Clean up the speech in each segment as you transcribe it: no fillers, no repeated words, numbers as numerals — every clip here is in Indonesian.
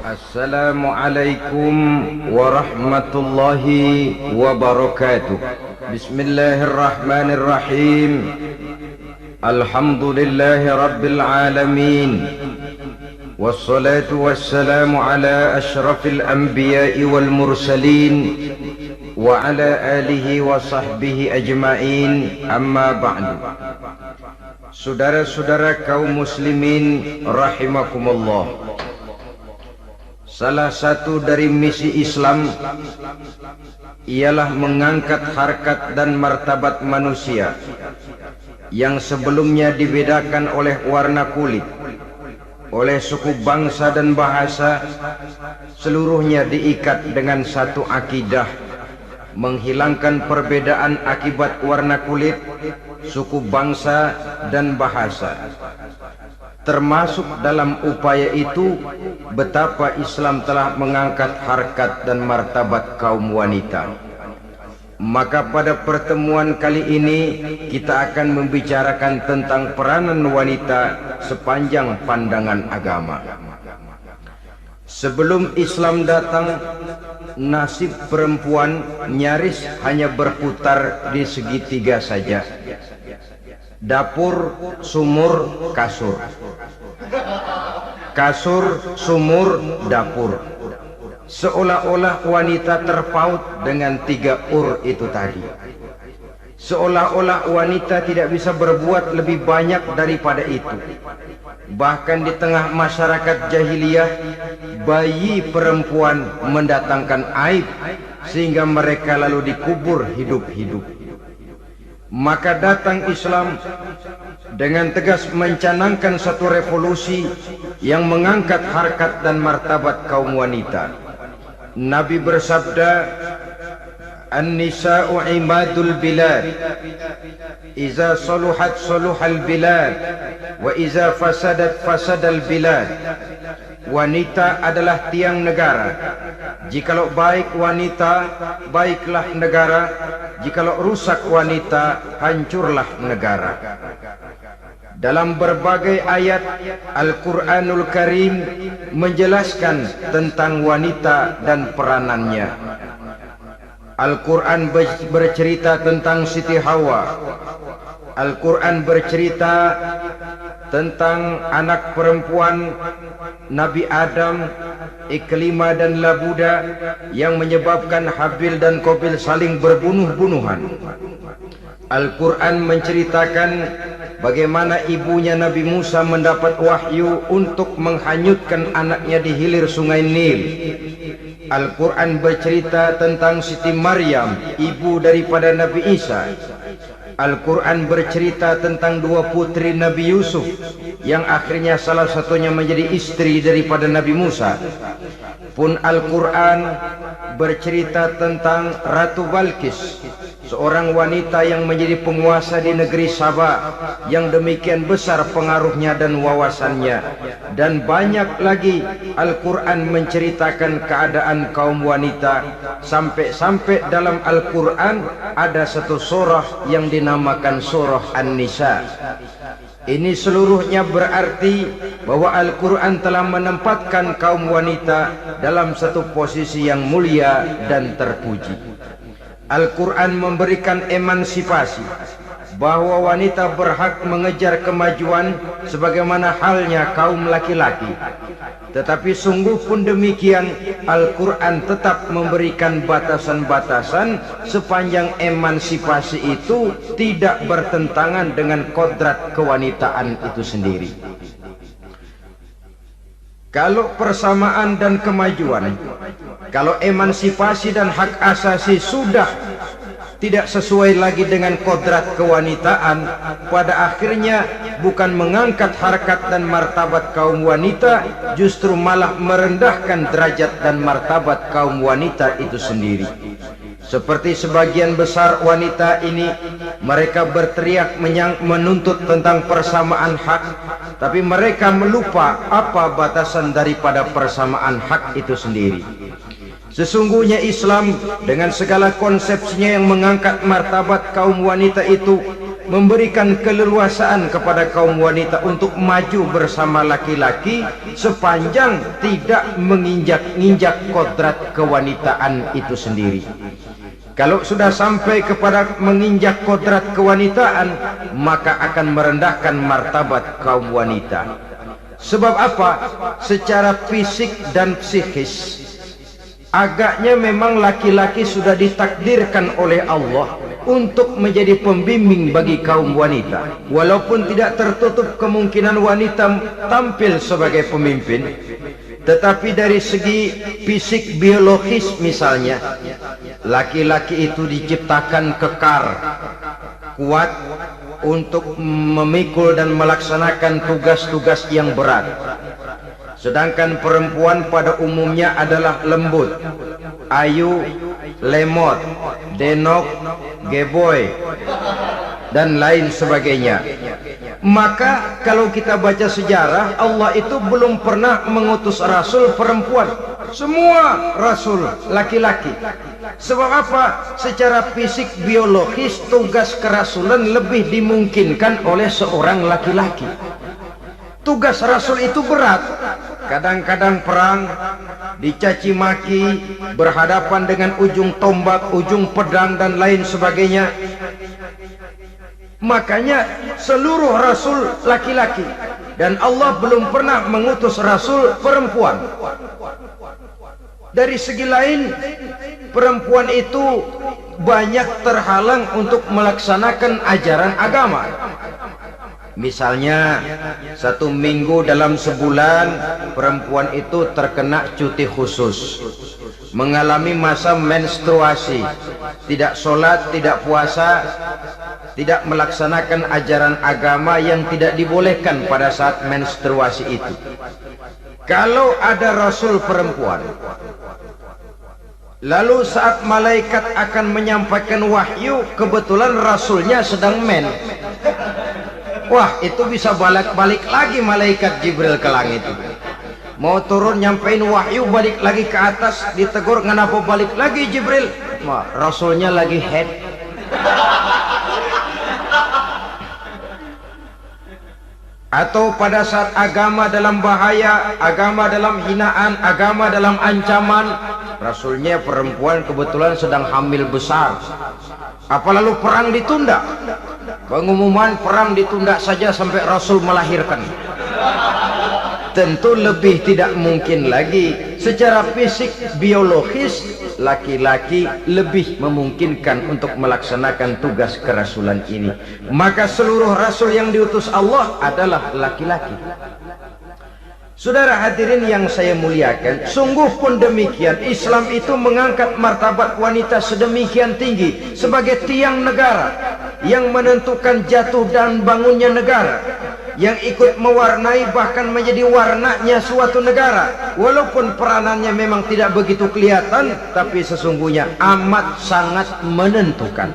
Assalamualaikum warahmatullahi wabarakatuh. Bismillahirrahmanirrahim. Alhamdulillahi rabbil alamin. Wassalatu wassalamu ala ashrafil anbiya'i wal mursalin wa ala alihi wa sahbihi ajma'in, amma ba'du. Saudara-saudara kaum muslimin rahimakumullah, salah satu dari misi Islam ialah mengangkat harkat dan martabat manusia yang sebelumnya dibedakan oleh warna kulit, oleh suku, bangsa dan bahasa. Seluruhnya diikat dengan satu akidah, menghilangkan perbedaan akibat warna kulit, suku, bangsa dan bahasa. Termasuk dalam upaya itu betapa Islam telah mengangkat harkat dan martabat kaum wanita. Maka pada pertemuan kali ini kita akan membicarakan tentang peranan wanita sepanjang pandangan agama. Sebelum Islam datang, nasib perempuan nyaris hanya berputar di segitiga saja: dapur, sumur, kasur. Kasur, sumur, dapur. Seolah-olah wanita terpaut dengan tiga itu tadi. Seolah-olah wanita tidak bisa berbuat lebih banyak daripada itu. Bahkan di tengah masyarakat jahiliyah, bayi perempuan mendatangkan aib sehingga mereka lalu dikubur hidup-hidup. Maka datang Islam dengan tegas mencanangkan satu revolusi yang mengangkat harkat dan martabat kaum wanita. Nabi bersabda, "An-nisa'u imadul bilad, iza saluhat saluhal bilad, wa iza fasadat fasadal bilad." Wanita adalah tiang negara. Jikalau baik wanita, baiklah negara. Jikalau rusak wanita, hancurlah negara. Dalam berbagai ayat Al-Quranul Karim menjelaskan tentang wanita dan peranannya. Al-Quran bercerita tentang Siti Hawa. Al-Quran bercerita tentang anak perempuan Nabi Adam, Iklimah dan Labuda, yang menyebabkan Habil dan Qabil saling berbunuh-bunuhan. Al-Quran menceritakan bagaimana ibunya Nabi Musa mendapat wahyu untuk menghanyutkan anaknya di hilir sungai Nil. Al-Quran bercerita tentang Siti Maryam, ibu daripada Nabi Isa. Al-Quran bercerita tentang dua putri Nabi Yusuf yang akhirnya salah satunya menjadi istri daripada Nabi Musa. Pun Al-Quran bercerita tentang Ratu Balkis, seorang wanita yang menjadi penguasa di negeri Sabah, yang demikian besar pengaruhnya dan wawasannya. Dan banyak lagi Al-Quran menceritakan keadaan kaum wanita, sampai-sampai dalam Al-Quran ada satu surah yang dinamakan surah An-Nisa. Ini seluruhnya berarti bahwa Al-Quran telah menempatkan kaum wanita dalam satu posisi yang mulia dan terpuji. Al-Quran memberikan emansipasi, bahwa wanita berhak mengejar kemajuan sebagaimana halnya kaum laki-laki. Tetapi sungguh pun demikian, Al-Quran tetap memberikan batasan-batasan sepanjang emansipasi itu tidak bertentangan dengan kodrat kewanitaan itu sendiri. Kalau persamaan dan kemajuan, kalau emansipasi dan hak asasi sudah tidak sesuai lagi dengan kodrat kewanitaan, pada akhirnya bukan mengangkat harkat dan martabat kaum wanita, justru malah merendahkan derajat dan martabat kaum wanita itu sendiri. Seperti sebagian besar wanita ini, mereka berteriak menuntut tentang persamaan hak, tapi mereka melupa apa batasan daripada persamaan hak itu sendiri. Sesungguhnya Islam dengan segala konsepsinya yang mengangkat martabat kaum wanita itu memberikan keleluasaan kepada kaum wanita untuk maju bersama laki-laki sepanjang tidak menginjak-injak kodrat kewanitaan itu sendiri. Kalau sudah sampai kepada menginjak kodrat kewanitaan, maka akan merendahkan martabat kaum wanita. Sebab apa? Secara fisik dan psikis, agaknya memang laki-laki sudah ditakdirkan oleh Allah untuk menjadi pembimbing bagi kaum wanita. Walaupun tidak tertutup kemungkinan wanita tampil sebagai pemimpin, tetapi dari segi fisik biologis misalnya, laki-laki itu diciptakan kekar, kuat untuk memikul dan melaksanakan tugas-tugas yang berat. Sedangkan perempuan pada umumnya adalah lembut, ayu, lemot, denok, geboy, dan lain sebagainya. Maka kalau kita baca sejarah, Allah itu belum pernah mengutus rasul perempuan. Semua rasul laki-laki. Sebab apa? Secara fisik biologis tugas kerasulan lebih dimungkinkan oleh seorang laki-laki. Tugas rasul itu berat. Kadang-kadang perang, dicaci maki, berhadapan dengan ujung tombak, ujung pedang dan lain sebagainya. Makanya seluruh rasul laki-laki, dan Allah belum pernah mengutus rasul perempuan. Dari segi lain, perempuan itu banyak terhalang untuk melaksanakan ajaran agama. Misalnya, 1 minggu dalam sebulan perempuan itu terkena cuti khusus, mengalami masa menstruasi, tidak sholat, tidak puasa, tidak melaksanakan ajaran agama yang tidak dibolehkan pada saat menstruasi itu. Kalau ada rasul perempuan, lalu saat malaikat akan menyampaikan wahyu, kebetulan rasulnya sedang wah, itu bisa balik lagi malaikat Jibril ke langit. Mau turun nyampein wahyu, balik lagi ke atas, ditegur, kenapa balik lagi Jibril? Wah, rasulnya lagi head. Atau pada saat agama dalam bahaya, agama dalam hinaan, agama dalam ancaman, rasulnya perempuan kebetulan sedang hamil besar. Apa lalu perang ditunda? Pengumuman perang ditunda saja sampai rasul melahirkan. Tentu lebih tidak mungkin lagi. Secara fisik biologis, laki-laki lebih memungkinkan untuk melaksanakan tugas kerasulan ini. Maka seluruh rasul yang diutus Allah adalah laki-laki. Saudara hadirin yang saya muliakan, sungguh pun demikian, Islam itu mengangkat martabat wanita sedemikian tinggi sebagai tiang negara yang menentukan jatuh dan bangunnya negara, yang ikut mewarnai bahkan menjadi warnanya suatu negara. Walaupun peranannya memang tidak begitu kelihatan, tapi sesungguhnya amat sangat menentukan.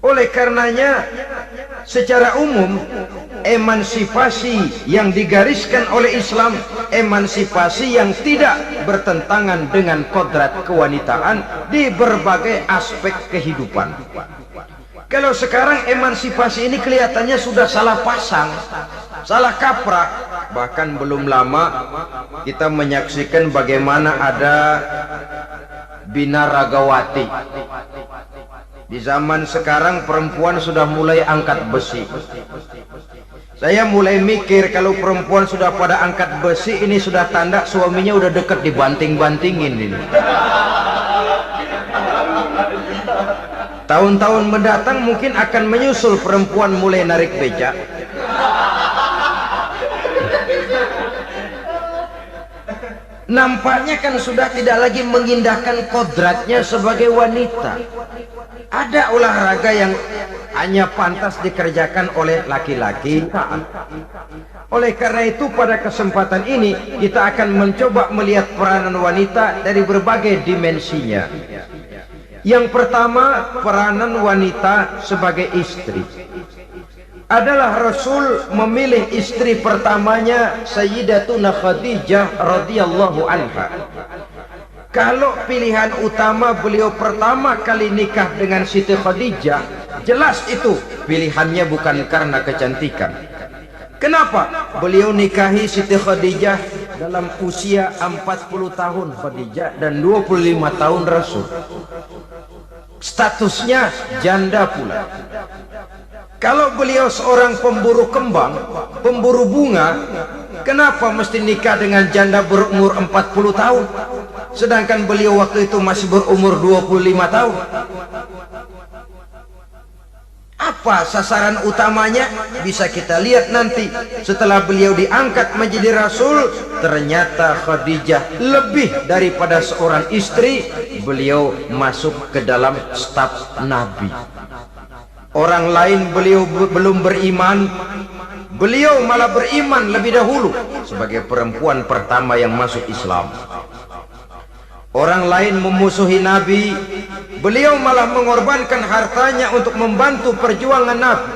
Oleh karenanya, secara umum, emansipasi yang digariskan oleh Islam, emansipasi yang tidak bertentangan dengan kodrat kewanitaan di berbagai aspek kehidupan. Kalau sekarang emansipasi ini kelihatannya sudah salah pasang, salah kaprah. Bahkan belum lama kita menyaksikan bagaimana ada Bina Ragawati. Di zaman sekarang perempuan sudah mulai angkat besi. Saya mulai mikir, kalau perempuan sudah pada angkat besi, ini sudah tanda suaminya udah deket dibanting-bantingin ini. Tahun-tahun mendatang mungkin akan menyusul perempuan mulai narik becak. Nampaknya kan sudah tidak lagi mengindahkan kodratnya sebagai wanita. Ada olahraga yang hanya pantas dikerjakan oleh laki-laki. Oleh karena itu, pada kesempatan ini kita akan mencoba melihat peranan wanita dari berbagai dimensinya. Yang pertama, peranan wanita sebagai istri. Adalah Rasul memilih istri pertamanya Sayyidatuna Khadijah radhiyallahu anha. Kalau pilihan utama beliau pertama kali nikah dengan Siti Khadijah, Jelas itu pilihannya bukan karena kecantikan. Kenapa? Beliau nikahi Siti Khadijah dalam usia 40 tahun Khadijah dan 25 tahun Rasul. Statusnya janda pula. Kalau beliau seorang pemburu kembang, pemburu bunga, kenapa mesti nikah dengan janda berumur 40 tahun? Sedangkan beliau waktu itu masih berumur 25 tahun. Apa sasaran utamanya? Bisa kita lihat nanti. Setelah beliau diangkat menjadi Rasul, ternyata Khadijah lebih daripada seorang istri. Beliau masuk ke dalam staf Nabi. Orang lain beliau belum beriman, beliau malah beriman lebih dahulu sebagai perempuan pertama yang masuk Islam. Orang lain memusuhi Nabi, beliau malah mengorbankan hartanya untuk membantu perjuangan Nabi.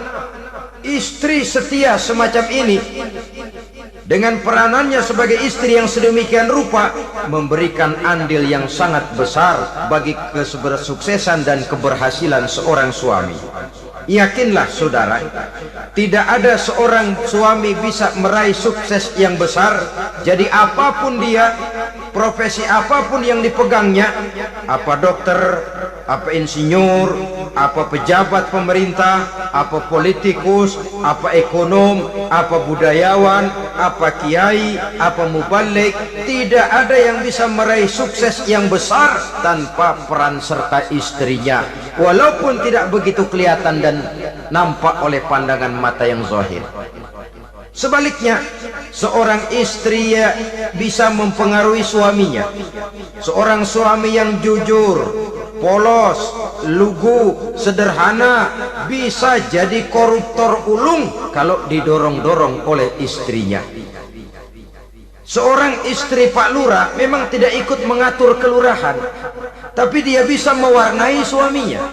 Istri setia semacam ini dengan peranannya sebagai istri yang sedemikian rupa memberikan andil yang sangat besar bagi kesuksesan dan keberhasilan seorang suami. Yakinlah saudara, tidak ada seorang suami bisa meraih sukses yang besar. Jadi apapun dia, profesi apapun yang dipegangnya, apa dokter, apa insinyur, apa pejabat pemerintah, apa politikus, apa ekonom, apa budayawan, apa kiai, apa mubalik, tidak ada yang bisa meraih sukses yang besar tanpa peran serta istrinya, walaupun tidak begitu kelihatan dan nampak oleh pandangan mata yang zahir. Sebaliknya, seorang istri bisa mempengaruhi suaminya. Seorang suami yang jujur, polos, lugu, sederhana bisa jadi koruptor ulung kalau didorong-dorong oleh istrinya. Seorang istri Pak Lurah memang tidak ikut mengatur kelurahan, tapi dia bisa mewarnai suaminya.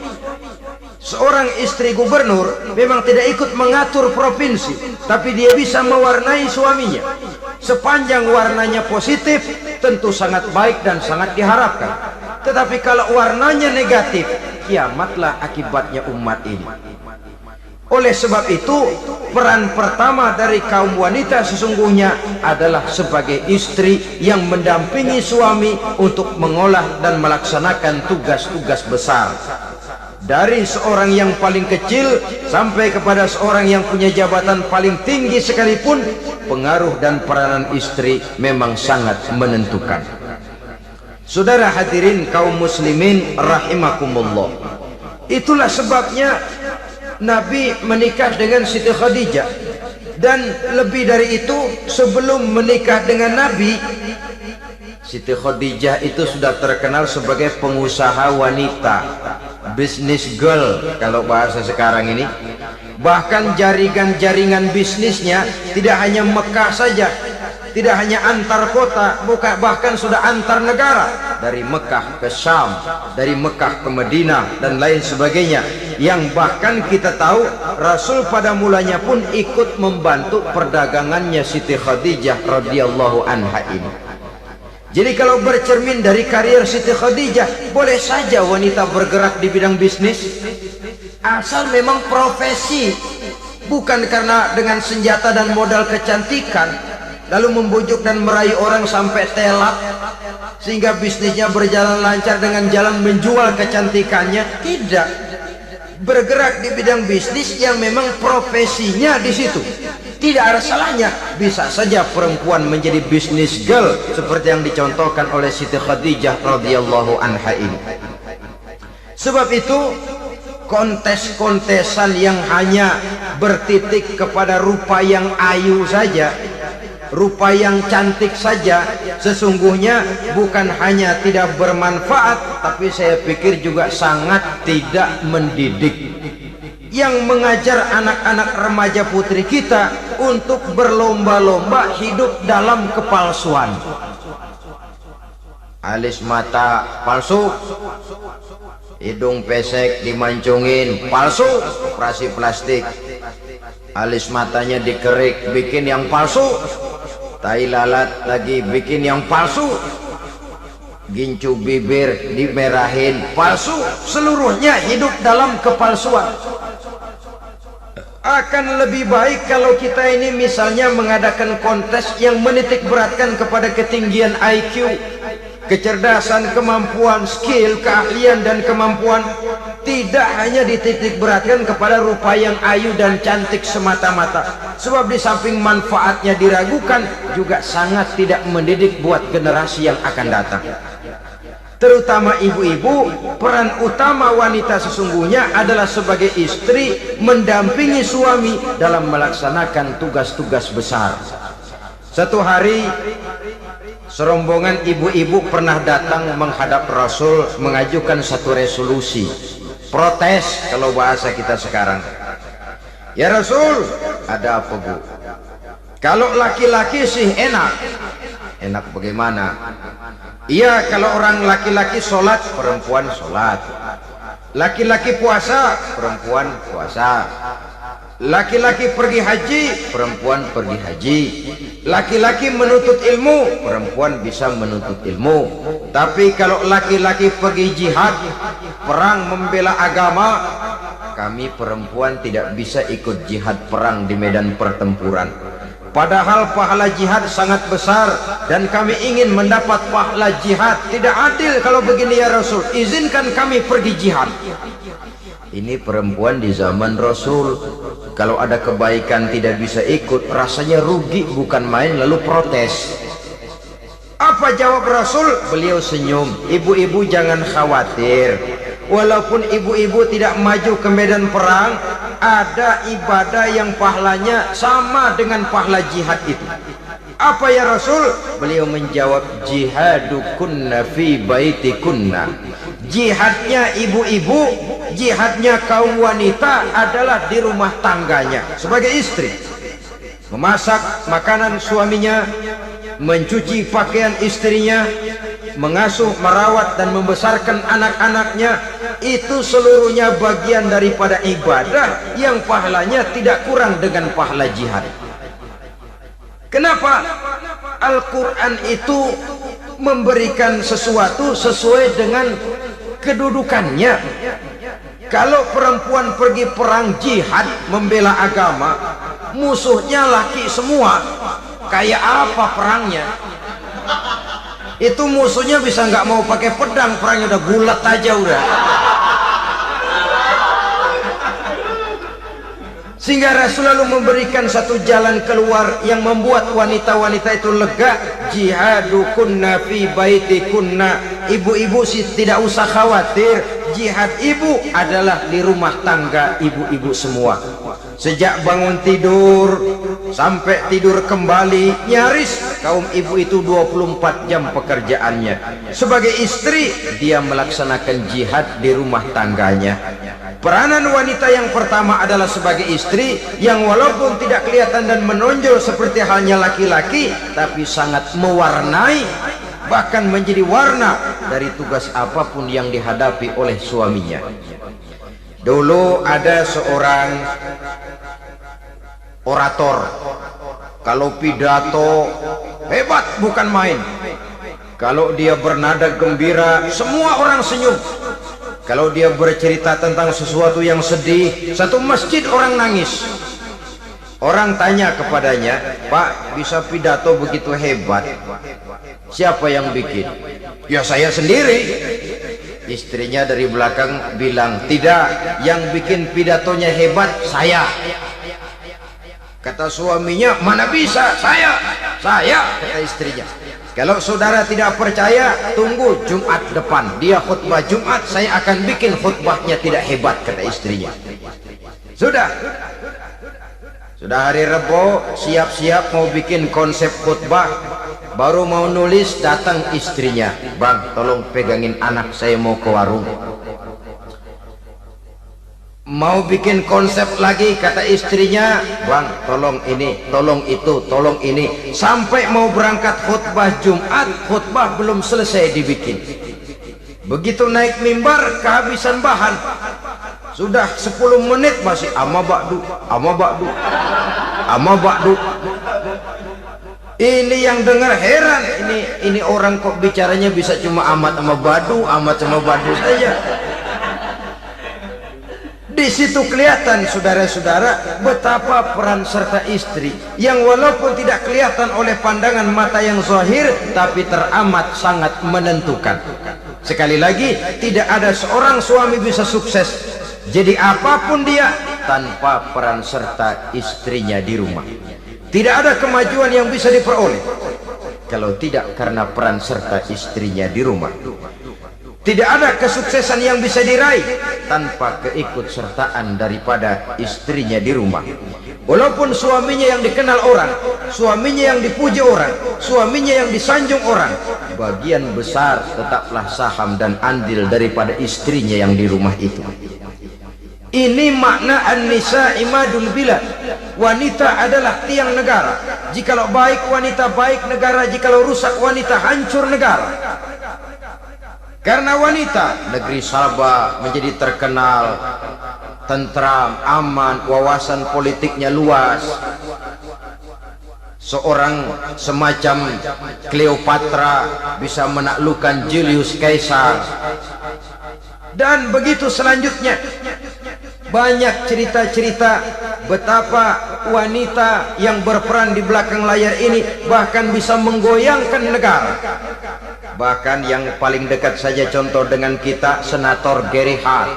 Seorang istri gubernur memang tidak ikut mengatur provinsi, tapi dia bisa mewarnai suaminya. Sepanjang warnanya positif, tentu sangat baik dan sangat diharapkan. Tetapi kalau warnanya negatif, kiamatlah akibatnya umat ini. Oleh sebab itu, peran pertama dari kaum wanita sesungguhnya adalah sebagai istri yang mendampingi suami untuk mengolah dan melaksanakan tugas-tugas besar. Dari seorang yang paling kecil sampai kepada seorang yang punya jabatan paling tinggi sekalipun, pengaruh dan peranan istri memang sangat menentukan. Saudara hadirin kaum muslimin rahimakumullah, itulah sebabnya Nabi menikah dengan Siti Khadijah. Dan lebih dari itu, sebelum menikah dengan Nabi, Siti Khadijah itu sudah terkenal sebagai pengusaha wanita, business girl kalau bahasa sekarang ini. Bahkan jaringan-jaringan bisnisnya tidak hanya Mekah saja, tidak hanya antar kota, bahkan sudah antar negara, dari Mekah ke Syam, dari Mekah ke Madinah dan lain sebagainya, yang bahkan kita tahu Rasul pada mulanya pun ikut membantu perdagangannya Siti Khadijah radhiyallahu anha ini. Jadi kalau bercermin dari karier Siti Khadijah, boleh saja wanita bergerak di bidang bisnis, asal memang profesi, bukan karena dengan senjata dan modal kecantikan lalu membujuk dan meraih orang sampai telak sehingga bisnisnya berjalan lancar dengan jalan menjual kecantikannya. Tidak, bergerak di bidang bisnis yang memang profesinya di situ. Tidak ada salahnya. Bisa saja perempuan menjadi business girl seperti yang dicontohkan oleh Siti Khadijah radhiyallahu anha ini. Sebab itu, kontes-kontesan yang hanya bertitik kepada rupa yang ayu saja, rupa yang cantik saja, sesungguhnya bukan hanya tidak bermanfaat, tapi saya pikir juga sangat tidak mendidik. Yang mengajar anak-anak remaja putri kita untuk berlomba-lomba hidup dalam kepalsuan. Alis mata palsu, hidung pesek dimancungin palsu, operasi plastik. Alis matanya dikerik bikin yang palsu, tai lalat lagi bikin yang palsu, gincu bibir dimerahin palsu. Seluruhnya hidup dalam kepalsuan. Akan lebih baik kalau kita ini misalnya mengadakan kontes yang menitik beratkan kepada ketinggian IQ, kecerdasan, kemampuan, skill, keahlian dan kemampuan. Tidak hanya dititik beratkan kepada rupa yang ayu dan cantik semata-mata. Sebab di samping manfaatnya diragukan, juga sangat tidak mendidik buat generasi yang akan datang. Terutama ibu-ibu, peran utama wanita sesungguhnya adalah sebagai istri mendampingi suami dalam melaksanakan tugas-tugas besar. Satu hari serombongan ibu-ibu pernah datang menghadap Rasul mengajukan satu resolusi, protes kalau bahasa kita sekarang. Ya Rasul, ada apa Bu? Kalau laki-laki sih enak. Enak bagaimana? Iya, kalau orang laki-laki sholat, perempuan sholat. Laki-laki puasa, perempuan puasa. Laki-laki pergi haji, perempuan pergi haji. Laki-laki menuntut ilmu, perempuan bisa menuntut ilmu. Tapi kalau laki-laki pergi jihad, perang membela agama, kami perempuan tidak bisa ikut jihad perang di medan pertempuran. Padahal pahala jihad sangat besar dan kami ingin mendapat pahala jihad. Tidak adil kalau begini ya Rasul, izinkan kami pergi jihad. Ini perempuan di zaman Rasul, kalau ada kebaikan tidak bisa ikut, rasanya rugi bukan main, lalu protes. Apa jawab Rasul? Beliau senyum. Ibu-ibu jangan khawatir, walaupun ibu-ibu tidak maju ke medan perang, ada ibadah yang pahalanya sama dengan pahala jihad itu. Apa ya Rasul? Beliau menjawab, jihadukunna fi baitikunna. Jihadnya ibu-ibu, jihadnya kaum wanita adalah di rumah tangganya sebagai istri. Memasak makanan suaminya, mencuci pakaian istrinya, mengasuh, merawat dan membesarkan anak-anaknya, itu seluruhnya bagian daripada ibadah yang pahalanya tidak kurang dengan pahala jihad. Kenapa? Al-Quran itu memberikan sesuatu sesuai dengan kedudukannya. Kalau perempuan pergi perang jihad membela agama, musuhnya laki semua, kayak apa perangnya? Itu musuhnya bisa nggak mau pakai pedang, perangnya udah bulat aja udah. Sehingga Rasul lalu memberikan satu jalan keluar yang membuat wanita-wanita itu lega. Jihadukunna fi baitikunna. Ibu-ibu sih tidak usah khawatir, jihad ibu adalah di rumah tangga ibu-ibu semua. Sejak bangun tidur sampai tidur kembali, nyaris kaum ibu itu 24 jam pekerjaannya. Sebagai istri, dia melaksanakan jihad di rumah tangganya. Peranan wanita yang pertama adalah sebagai istri, yang walaupun tidak kelihatan dan menonjol seperti halnya laki-laki, tapi sangat mewarnai, bahkan menjadi warna dari tugas apapun yang dihadapi oleh suaminya. Dulu ada seorang orator, kalau pidato hebat bukan main. Kalau dia bernada gembira, semua orang senyum. Kalau dia bercerita tentang sesuatu yang sedih, satu masjid orang nangis. Orang tanya kepadanya, Pak, bisa pidato begitu hebat, siapa yang bikin? Ya saya sendiri. Istrinya dari belakang bilang, tidak, yang bikin pidatonya hebat saya. Kata suaminya, mana bisa, saya, kata istrinya. Kalau saudara tidak percaya, tunggu Jumat depan, dia khutbah Jumat, saya akan bikin khutbahnya tidak hebat, kata istrinya. Sudah hari Rebo, siap-siap mau bikin konsep khutbah, baru mau nulis, datang istrinya, Bang, tolong pegangin anak, saya mau ke warung. Mau bikin konsep lagi, kata istrinya, Bang, tolong ini, tolong itu, tolong ini. Sampai mau berangkat khutbah Jumat, khutbah belum selesai dibikin. Begitu naik mimbar, kehabisan bahan. Sudah 10 menit masih ama ba'du. Ini yang dengar heran, ini orang kok bicaranya bisa cuma amat sama badu saja. Di situ kelihatan saudara-saudara betapa peran serta istri yang walaupun tidak kelihatan oleh pandangan mata yang zahir, tapi teramat sangat menentukan. Sekali lagi, tidak ada seorang suami bisa sukses jadi apapun dia tanpa peran serta istrinya di rumah. Tidak ada kemajuan yang bisa diperoleh kalau tidak karena peran serta istrinya di rumah. Tidak ada kesuksesan yang bisa diraih tanpa keikutsertaan daripada istrinya di rumah. Walaupun suaminya yang dikenal orang, suaminya yang dipuji orang, suaminya yang disanjung orang, bagian besar tetaplah saham dan andil daripada istrinya yang di rumah itu. Ini makna an-nisa imadul bilad. Wanita adalah tiang negara. Jikalau baik wanita, baik negara. Jikalau rusak wanita, hancur negara. Karena wanita, negeri Sabah menjadi terkenal tentram, aman, wawasan politiknya luas. Seorang semacam Cleopatra bisa menaklukkan Julius Caesar. Dan begitu selanjutnya. Banyak cerita-cerita betapa wanita yang berperan di belakang layar ini bahkan bisa menggoyangkan negara. Bahkan yang paling dekat saja contoh dengan kita, Senator Gary Hart.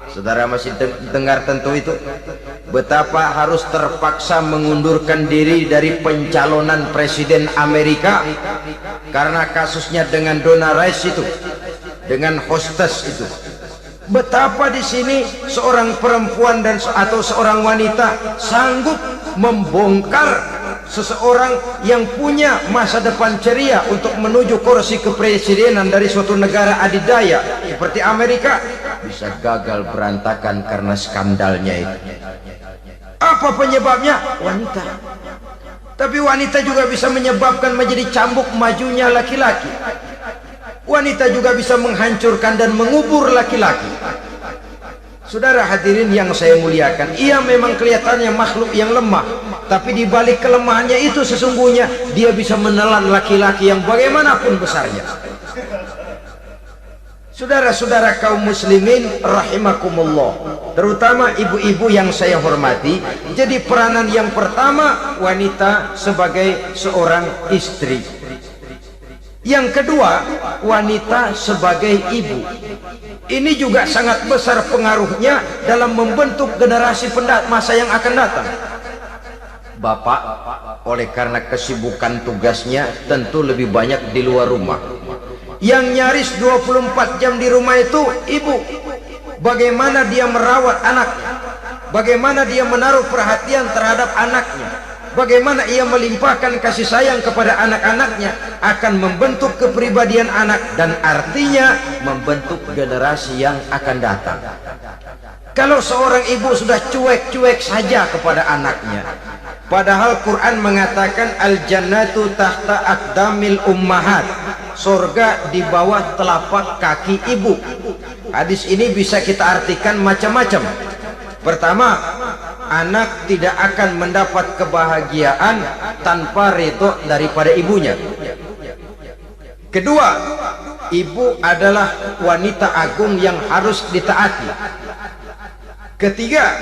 Saudara masih dengar tentu itu. Betapa harus terpaksa mengundurkan diri dari pencalonan presiden Amerika karena kasusnya dengan Donna Rice itu, dengan hostess itu. Betapa di sini seorang perempuan atau seorang wanita sanggup membongkar seseorang yang punya masa depan ceria untuk menuju kursi kepresidenan dari suatu negara adidaya seperti Amerika, bisa gagal berantakan karena skandalnya itu. Apa penyebabnya? Wanita. Tapi wanita juga bisa menyebabkan menjadi cambuk majunya laki-laki. Wanita juga bisa menghancurkan dan mengubur laki-laki. Saudara hadirin yang saya muliakan, ia memang kelihatannya makhluk yang lemah, tapi di balik kelemahannya itu sesungguhnya dia bisa menelan laki-laki yang bagaimanapun besarnya. Saudara-saudara kaum muslimin rahimakumullah, terutama ibu-ibu yang saya hormati, jadi peranan yang pertama wanita sebagai seorang istri. Yang kedua, wanita sebagai ibu. Ini juga sangat besar pengaruhnya dalam membentuk generasi masa yang akan datang. Bapak, oleh karena kesibukan tugasnya, tentu lebih banyak di luar rumah. Yang nyaris 24 jam di rumah itu ibu. Bagaimana dia merawat anaknya, bagaimana dia menaruh perhatian terhadap anaknya, bagaimana ia melimpahkan kasih sayang kepada anak-anaknya, akan membentuk kepribadian anak dan artinya membentuk generasi yang akan datang. Kalau seorang ibu sudah cuek-cuek saja kepada anaknya, padahal Quran mengatakan al-jannatu tahta aqdamil ummahat, surga di bawah telapak kaki ibu. Hadis ini bisa kita artikan macam-macam. Pertama, anak tidak akan mendapat kebahagiaan tanpa ridho daripada ibunya. Kedua, ibu adalah wanita agung yang harus ditaati. Ketiga,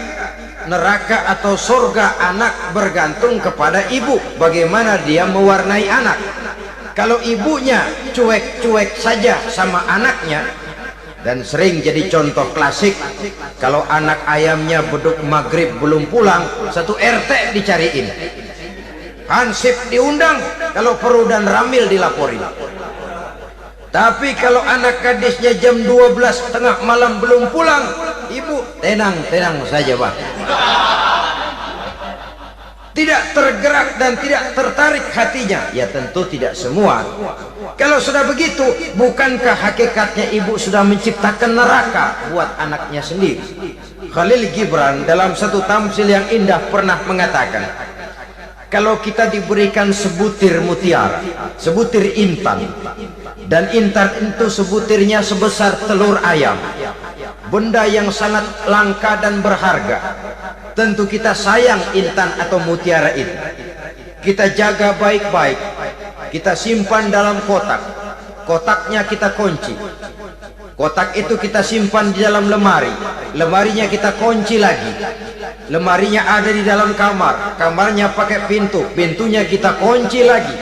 neraka atau surga anak bergantung kepada ibu, bagaimana dia mewarnai anak. Kalau ibunya cuek-cuek saja sama anaknya, dan sering jadi contoh klasik, kalau anak ayamnya beduk maghrib belum pulang, satu RT dicariin, hansip diundang, kalau perlu dan ramil dilaporin. Tapi kalau anak gadisnya jam 12 tengah malam belum pulang, ibu tenang-tenang saja Pak, tidak tergerak dan tidak tertarik hatinya. Ya tentu tidak semua. Kalau sudah begitu, bukankah hakikatnya ibu sudah menciptakan neraka buat anaknya sendiri? Khalil Gibran dalam satu tamsil yang indah pernah mengatakan, kalau kita diberikan sebutir mutiara, sebutir intan, dan intan itu sebutirnya sebesar telur ayam, benda yang sangat langka dan berharga, tentu kita sayang intan atau mutiara itu. Kita jaga baik-baik, kita simpan dalam kotak, kotaknya kita kunci. Kotak itu kita simpan di dalam lemari. Lemarinya kita kunci lagi. Lemarinya ada di dalam kamar. Kamarnya pakai pintu. Pintunya kita kunci lagi.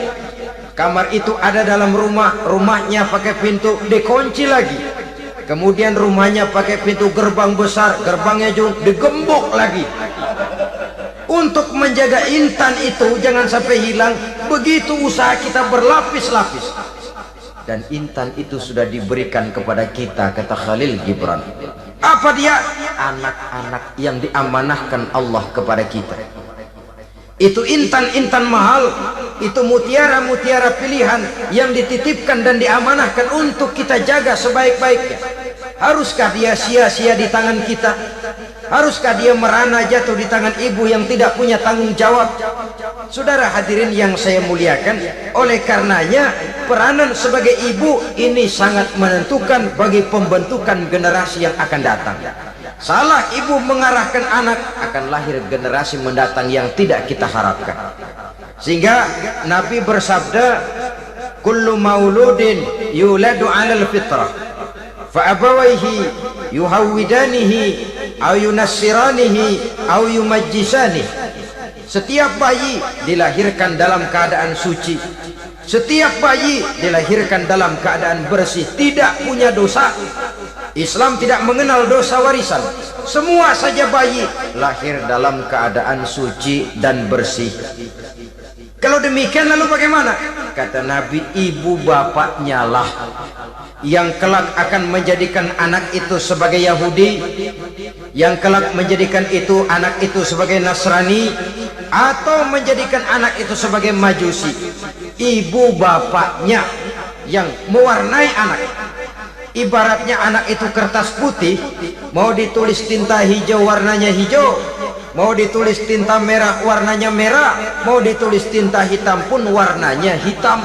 Kamar itu ada dalam rumah. Rumahnya pakai pintu, dikunci lagi. Kemudian rumahnya pakai pintu gerbang besar. Gerbangnya juga digembok lagi. Untuk menjaga intan itu jangan sampai hilang, begitu usaha kita berlapis-lapis. Dan intan itu sudah diberikan kepada kita, kata Khalil Gibran. Apa dia? Anak-anak yang diamanahkan Allah kepada kita. Itu intan-intan mahal, itu mutiara-mutiara pilihan yang dititipkan dan diamanahkan untuk kita jaga sebaik-baiknya. Haruskah dia sia-sia di tangan kita? Haruskah dia merana jatuh di tangan ibu yang tidak punya tanggung jawab? Saudara hadirin yang saya muliakan, oleh karenanya peranan sebagai ibu ini sangat menentukan bagi pembentukan generasi yang akan datang. Salah ibu mengarahkan anak, akan lahir generasi mendatang yang tidak kita harapkan. Sehingga Nabi bersabda, kullu mauludin yuladu 'alal fitrah fa abawaihi yuhawwidanihi aw yunassiranihi aw yumajjisanihi. Setiap bayi dilahirkan dalam keadaan suci. Setiap bayi dilahirkan dalam keadaan bersih, tidak punya dosa. Islam tidak mengenal dosa warisan. Semua saja bayi lahir dalam keadaan suci dan bersih. Kalau demikian lalu bagaimana? Kata Nabi, ibu bapaknya lah yang kelak akan menjadikan anak itu sebagai Yahudi, yang kelak menjadikan itu anak itu sebagai Nasrani, atau menjadikan anak itu sebagai Majusi. Ibu bapaknya yang mewarnai anak. Ibaratnya anak itu kertas putih, mau ditulis tinta hijau warnanya hijau, mau ditulis tinta merah warnanya merah, mau ditulis tinta hitam pun warnanya hitam.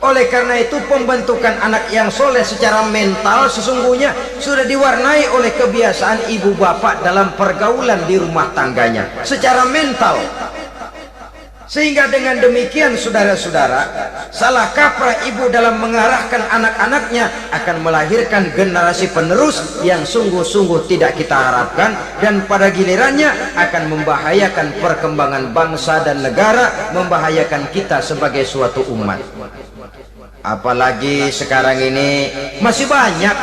Oleh karena itu pembentukan anak yang soleh secara mental sesungguhnya sudah diwarnai oleh kebiasaan ibu bapak dalam pergaulan di rumah tangganya secara mental. Sehingga dengan demikian saudara-saudara, salah kaprah ibu dalam mengarahkan anak-anaknya akan melahirkan generasi penerus yang sungguh-sungguh tidak kita harapkan, dan pada gilirannya akan membahayakan perkembangan bangsa dan negara, membahayakan kita sebagai suatu umat. Apalagi sekarang ini masih banyak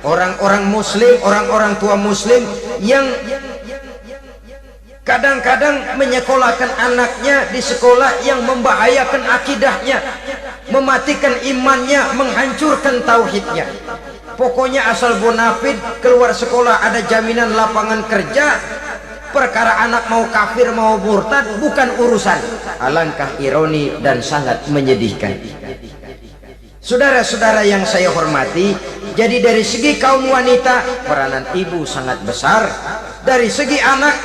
orang-orang muslim, orang-orang tua muslim yang kadang-kadang menyekolahkan anaknya di sekolah yang membahayakan akidahnya, mematikan imannya, menghancurkan tauhidnya. Pokoknya asal bonafid keluar sekolah ada jaminan lapangan kerja. Perkara anak mau kafir mau murtad bukan urusan. Alangkah ironi dan sangat menyedihkan. Saudara-saudara yang saya hormati, jadi dari segi kaum wanita peranan ibu sangat besar. Dari segi anak,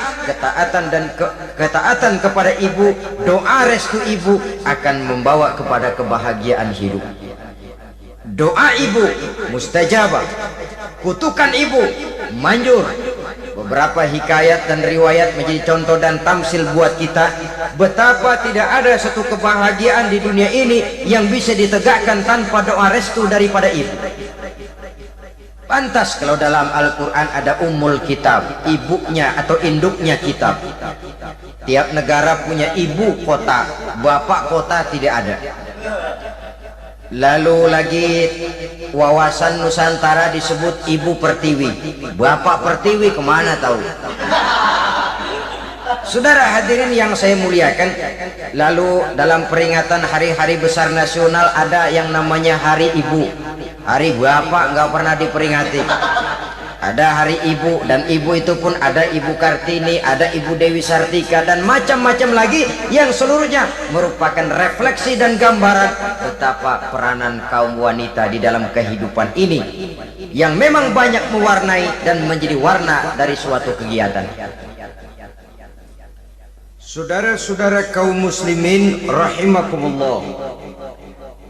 ketaatan kepada ibu, doa restu ibu akan membawa kepada kebahagiaan hidup. Doa ibu mustajabah, kutukan ibu manjur. Beberapa hikayat dan riwayat menjadi contoh dan tamsil buat kita betapa tidak ada satu kebahagiaan di dunia ini yang bisa ditegakkan tanpa doa restu daripada ibu. Pantas kalau dalam Al-Quran ada Ummul Kitab, ibunya atau induknya kitab. Tiap negara punya ibu kota, bapak kota tidak ada. Lalu lagi wawasan Nusantara disebut Ibu Pertiwi, Bapak Pertiwi kemana tahu. Saudara hadirin yang saya muliakan, lalu dalam peringatan hari-hari besar nasional ada yang namanya Hari Ibu. Hari Bapak nggak pernah diperingati. Ada Hari Ibu, dan ibu itu pun ada Ibu Kartini, ada Ibu Dewi Sartika, dan macam-macam lagi yang seluruhnya merupakan refleksi dan gambaran betapa peranan kaum wanita di dalam kehidupan ini yang memang banyak mewarnai dan menjadi warna dari suatu kegiatan. Saudara-saudara kaum muslimin rahimakumullah,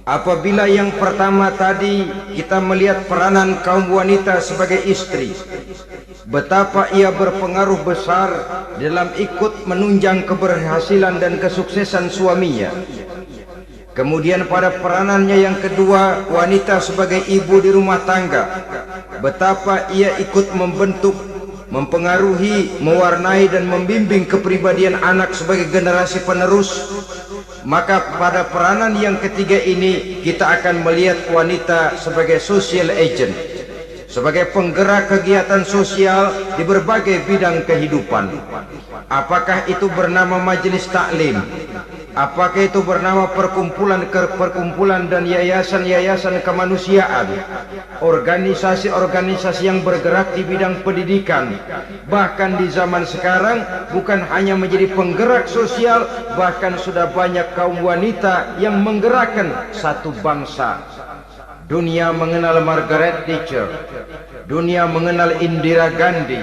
apabila yang pertama tadi kita melihat peranan kaum wanita sebagai istri, betapa ia berpengaruh besar dalam ikut menunjang keberhasilan dan kesuksesan suaminya. Kemudian pada peranannya yang kedua, wanita sebagai ibu di rumah tangga, betapa ia ikut membentuk, mempengaruhi, mewarnai dan membimbing kepribadian anak sebagai generasi penerus. Maka pada peranan yang ketiga ini kita akan melihat wanita sebagai social agent, sebagai penggerak kegiatan sosial di berbagai bidang kehidupan. Apakah itu bernama majelis taklim, apakah itu bernama perkumpulan dan yayasan-yayasan kemanusiaan, organisasi-organisasi yang bergerak di bidang pendidikan, bahkan di zaman sekarang bukan hanya menjadi penggerak sosial, bahkan sudah banyak kaum wanita yang menggerakkan satu bangsa. Dunia mengenal Margaret Thatcher, dunia mengenal Indira Gandhi,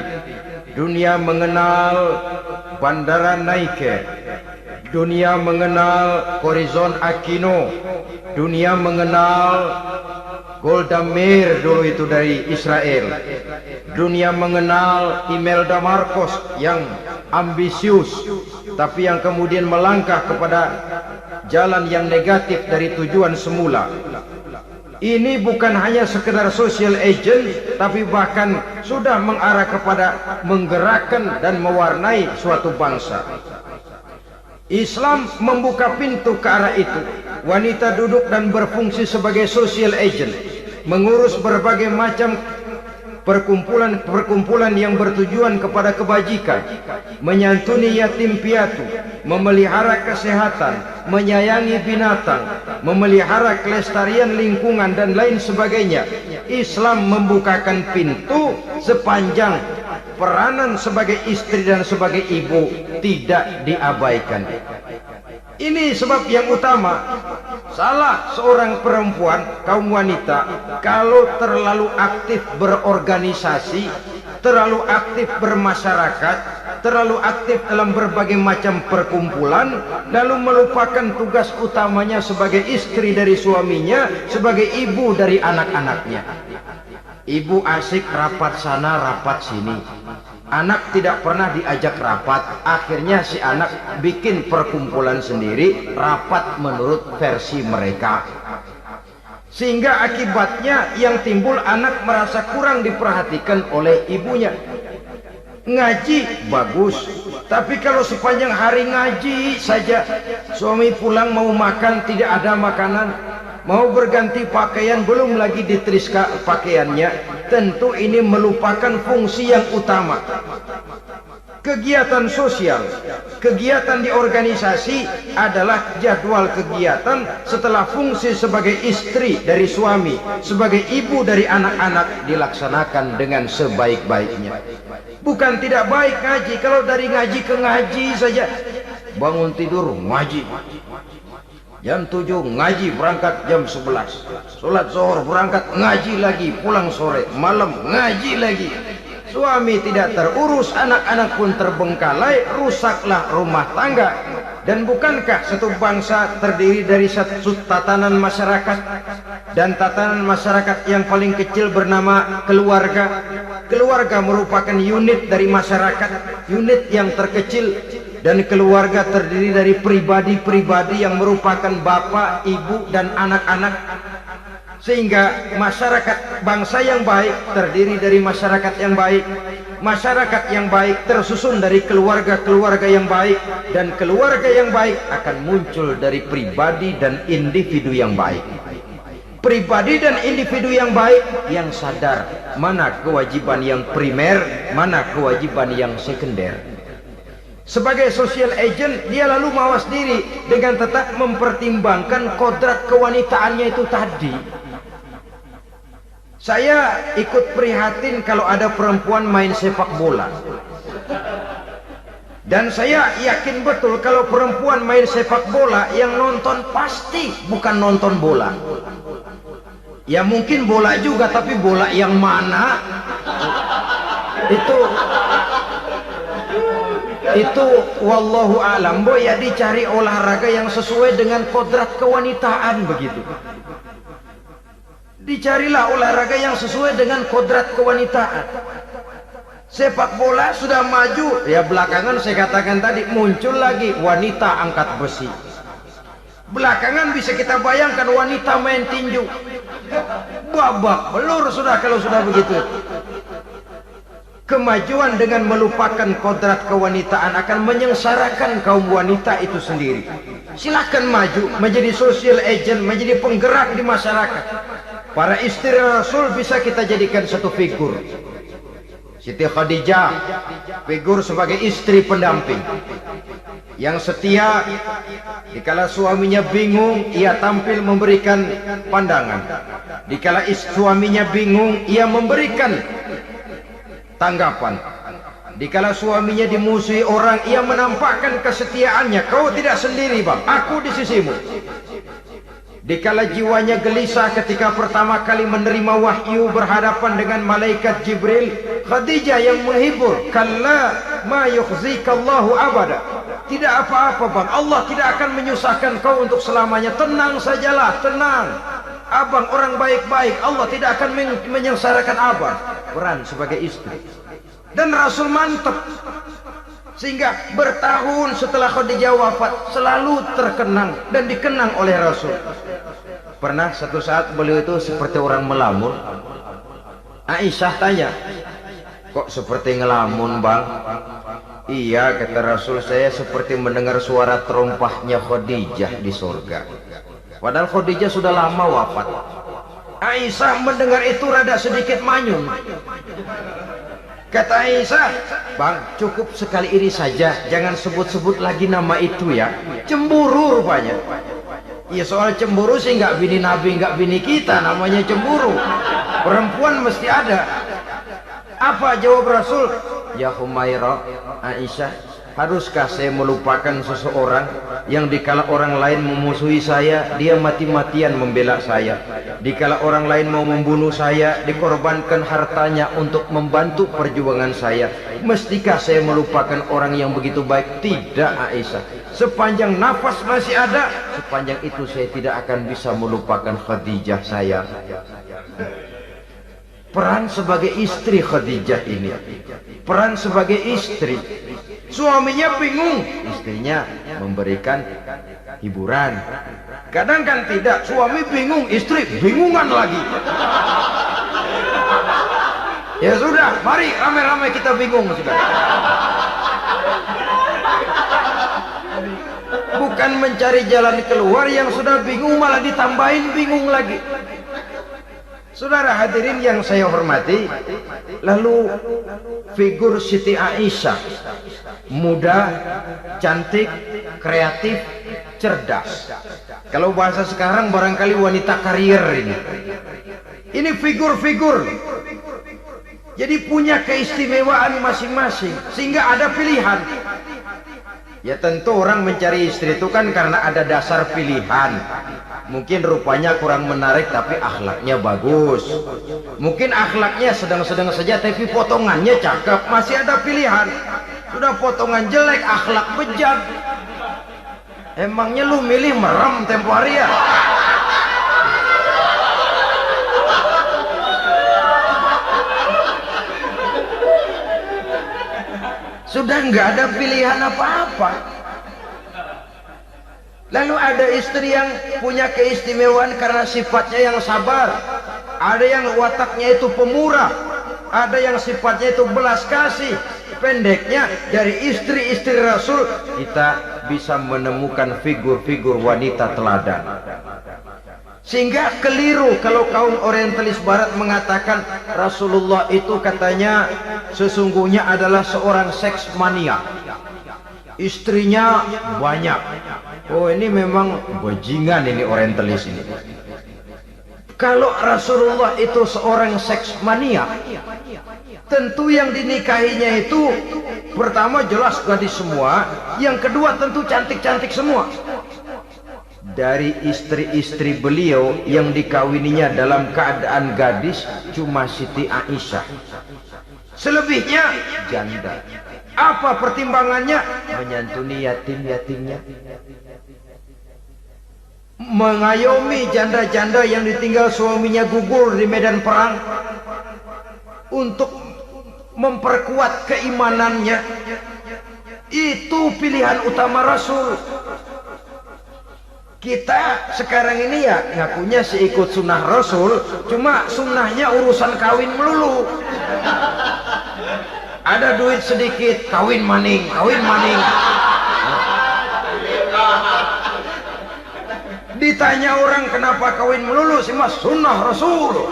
dunia mengenal Bandara Naike, dunia mengenal Corazon Aquino, dunia mengenal Golda Meir dulu itu dari Israel, dunia mengenal Imelda Marcos yang ambisius tapi yang kemudian melangkah kepada jalan yang negatif dari tujuan semula. Ini bukan hanya sekedar social agent, tapi bahkan sudah mengarah kepada menggerakkan dan mewarnai suatu bangsa. Islam membuka pintu ke arah itu. Wanita duduk dan berfungsi sebagai social agent, mengurus berbagai macam perkumpulan yang bertujuan kepada kebajikan, menyantuni yatim piatu, memelihara kesehatan, menyayangi binatang, memelihara kelestarian lingkungan dan lain sebagainya. Islam membukakan pintu sepanjang peranan sebagai istri dan sebagai ibu tidak diabaikan. Ini sebab yang utama, salah seorang perempuan, kaum wanita, kalau terlalu aktif berorganisasi, terlalu aktif bermasyarakat, terlalu aktif dalam berbagai macam perkumpulan, lalu melupakan tugas utamanya sebagai istri dari suaminya, sebagai ibu dari anak-anaknya. Ibu asik rapat sana, rapat sini. Anak tidak pernah diajak rapat. Akhirnya si anak bikin perkumpulan sendiri, rapat menurut versi mereka. Sehingga akibatnya yang timbul anak merasa kurang diperhatikan oleh ibunya. Ngaji bagus, tapi kalau sepanjang hari ngaji saja, suami pulang mau makan tidak ada makanan, mau berganti pakaian belum lagi diteriska pakaiannya, tentu ini melupakan fungsi yang utama. Kegiatan sosial, kegiatan di organisasi adalah jadwal kegiatan setelah fungsi sebagai istri dari suami, sebagai ibu dari anak-anak dilaksanakan dengan sebaik-baiknya. Bukan tidak baik ngaji, kalau dari ngaji ke ngaji saja, bangun tidur ngaji, jam 7 ngaji, berangkat jam 11, sholat zuhur berangkat ngaji lagi, pulang sore, malam ngaji lagi. Suami tidak terurus, anak-anak pun terbengkalai, rusaklah rumah tangga. Dan bukankah satu bangsa terdiri dari satu tatanan masyarakat, dan tatanan masyarakat yang paling kecil bernama keluarga. Keluarga merupakan unit dari masyarakat, unit yang terkecil, dan keluarga terdiri dari pribadi-pribadi yang merupakan bapak, ibu, dan anak-anak. Sehingga masyarakat bangsa yang baik terdiri dari masyarakat yang baik. Masyarakat yang baik tersusun dari keluarga-keluarga yang baik, dan keluarga yang baik akan muncul dari pribadi dan individu yang baik. Pribadi dan individu yang baik yang sadar mana kewajiban yang primer, mana kewajiban yang sekunder. Sebagai social agent, dia lalu mawas diri dengan tetap mempertimbangkan kodrat kewanitaannya itu tadi. Saya ikut prihatin kalau ada perempuan main sepak bola. Dan saya yakin betul kalau perempuan main sepak bola, yang nonton pasti bukan nonton bola. Ya mungkin bola juga, tapi bola yang mana? Itu wallahu alam. Boy, ya dicari olahraga yang sesuai dengan kodrat kewanitaan begitu. Dicarilah olahraga yang sesuai dengan kodrat kewanitaan. Sepak bola sudah maju, ya belakangan saya katakan tadi muncul lagi wanita angkat besi. Belakangan bisa kita bayangkan wanita main tinju, babak belur sudah kalau sudah begitu. Kemajuan dengan melupakan kodrat kewanitaan akan menyengsarakan kaum wanita itu sendiri. Silakan maju menjadi social agent, menjadi penggerak di masyarakat. Para istri Rasul bisa kita jadikan satu figur. Siti Khadijah, figur sebagai istri pendamping yang setia. Dikala suaminya bingung, ia tampil memberikan pandangan. Dikala suaminya bingung, ia memberikan tanggapan. Dikala suaminya dimusuhi orang, ia menampakkan kesetiaannya. Kau tidak sendiri bang, aku di sisimu. Dikala jiwanya gelisah ketika pertama kali menerima wahyu berhadapan dengan malaikat Jibril, Khadijah yang menghibur. Kalla ma yukhzikallahu abada. Tidak apa-apa bang, Allah tidak akan menyusahkan kau untuk selamanya. Tenang sajalah, tenang. Abang orang baik-baik, Allah tidak akan menyengsarakan abang. Peran sebagai istri. Dan Rasul mantap, sehingga bertahun setelah Khadijah wafat selalu terkenang dan dikenang oleh Rasul. Pernah satu saat beliau itu seperti orang melamun. Aisyah tanya, kok seperti ngelamun bang? Iya, kata Rasul, saya seperti mendengar suara terompahnya Khadijah di surga. Padahal Khadijah sudah lama wafat. Aisyah mendengar itu rada sedikit manyun. Kata Aisyah, bang, cukup sekali ini saja, jangan sebut-sebut lagi nama itu ya. Cemburu rupanya. Ya soal cemburu sih nggak bini Nabi, nggak bini kita, namanya cemburu. Perempuan mesti ada. Apa jawab Rasul? Ya Humairah, Aisyah, haruskah saya melupakan seseorang yang dikala orang lain memusuhi saya, dia mati-matian membela saya. Dikala orang lain mau membunuh saya, dikorbankan hartanya untuk membantu perjuangan saya. Mestikah saya melupakan orang yang begitu baik? Tidak Aisyah. Sepanjang nafas masih ada, sepanjang itu saya tidak akan bisa melupakan Khadijah saya. Peran sebagai istri Khadijah ini, peran sebagai istri. Suaminya bingung, istrinya memberikan hiburan. Kadang kan tidak, suami bingung, istri bingungan lagi. Ya sudah, mari ramai-ramai kita bingung sudah. Bukan mencari jalan keluar, yang sudah bingung malah ditambahin bingung lagi. Saudara hadirin yang saya hormati, lalu figur Siti Aisyah, muda, cantik, kreatif, cerdas. Kalau bahasa sekarang barangkali wanita karier ini. Ini figur-figur. Jadi punya keistimewaan masing-masing, sehingga ada pilihan. Ya tentu orang mencari istri itu kan karena ada dasar pilihan. Mungkin rupanya kurang menarik tapi akhlaknya bagus. Mungkin akhlaknya sedang-sedang saja tapi potongannya cakep, masih ada pilihan. Sudah potongan jelek, akhlak bejat. Emangnya lu milih merem tempo hari ya? Sudah nggak ada pilihan apa-apa. Lalu ada istri yang punya keistimewaan karena sifatnya yang sabar. Ada yang wataknya itu pemurah. Ada yang sifatnya itu belas kasih. Pendeknya, dari istri-istri Rasul kita bisa menemukan figur-figur wanita teladan. Sehingga keliru kalau kaum orientalis barat mengatakan Rasulullah itu katanya sesungguhnya adalah seorang seks mania, istrinya banyak. Oh ini memang bajingan ini orientalis ini. Kalau Rasulullah itu seorang seks mania, tentu yang dinikahinya itu pertama jelas gadis semua, yang kedua tentu cantik-cantik semua. Dari istri-istri beliau yang dikawininya dalam keadaan gadis cuma Siti Aisyah. Selebihnya janda. Apa pertimbangannya? Menyantuni yatim-yatimnya, mengayomi janda-janda yang ditinggal suaminya gugur di medan perang, untuk memperkuat keimanannya. Itu pilihan utama Rasul. Kita sekarang ini ya ngakunya sih ikut sunnah Rasul, cuma sunnahnya urusan kawin melulu. Ada duit sedikit, kawin maning, kawin maning. Ditanya orang kenapa kawin melulu, sih mas sunnah Rasul.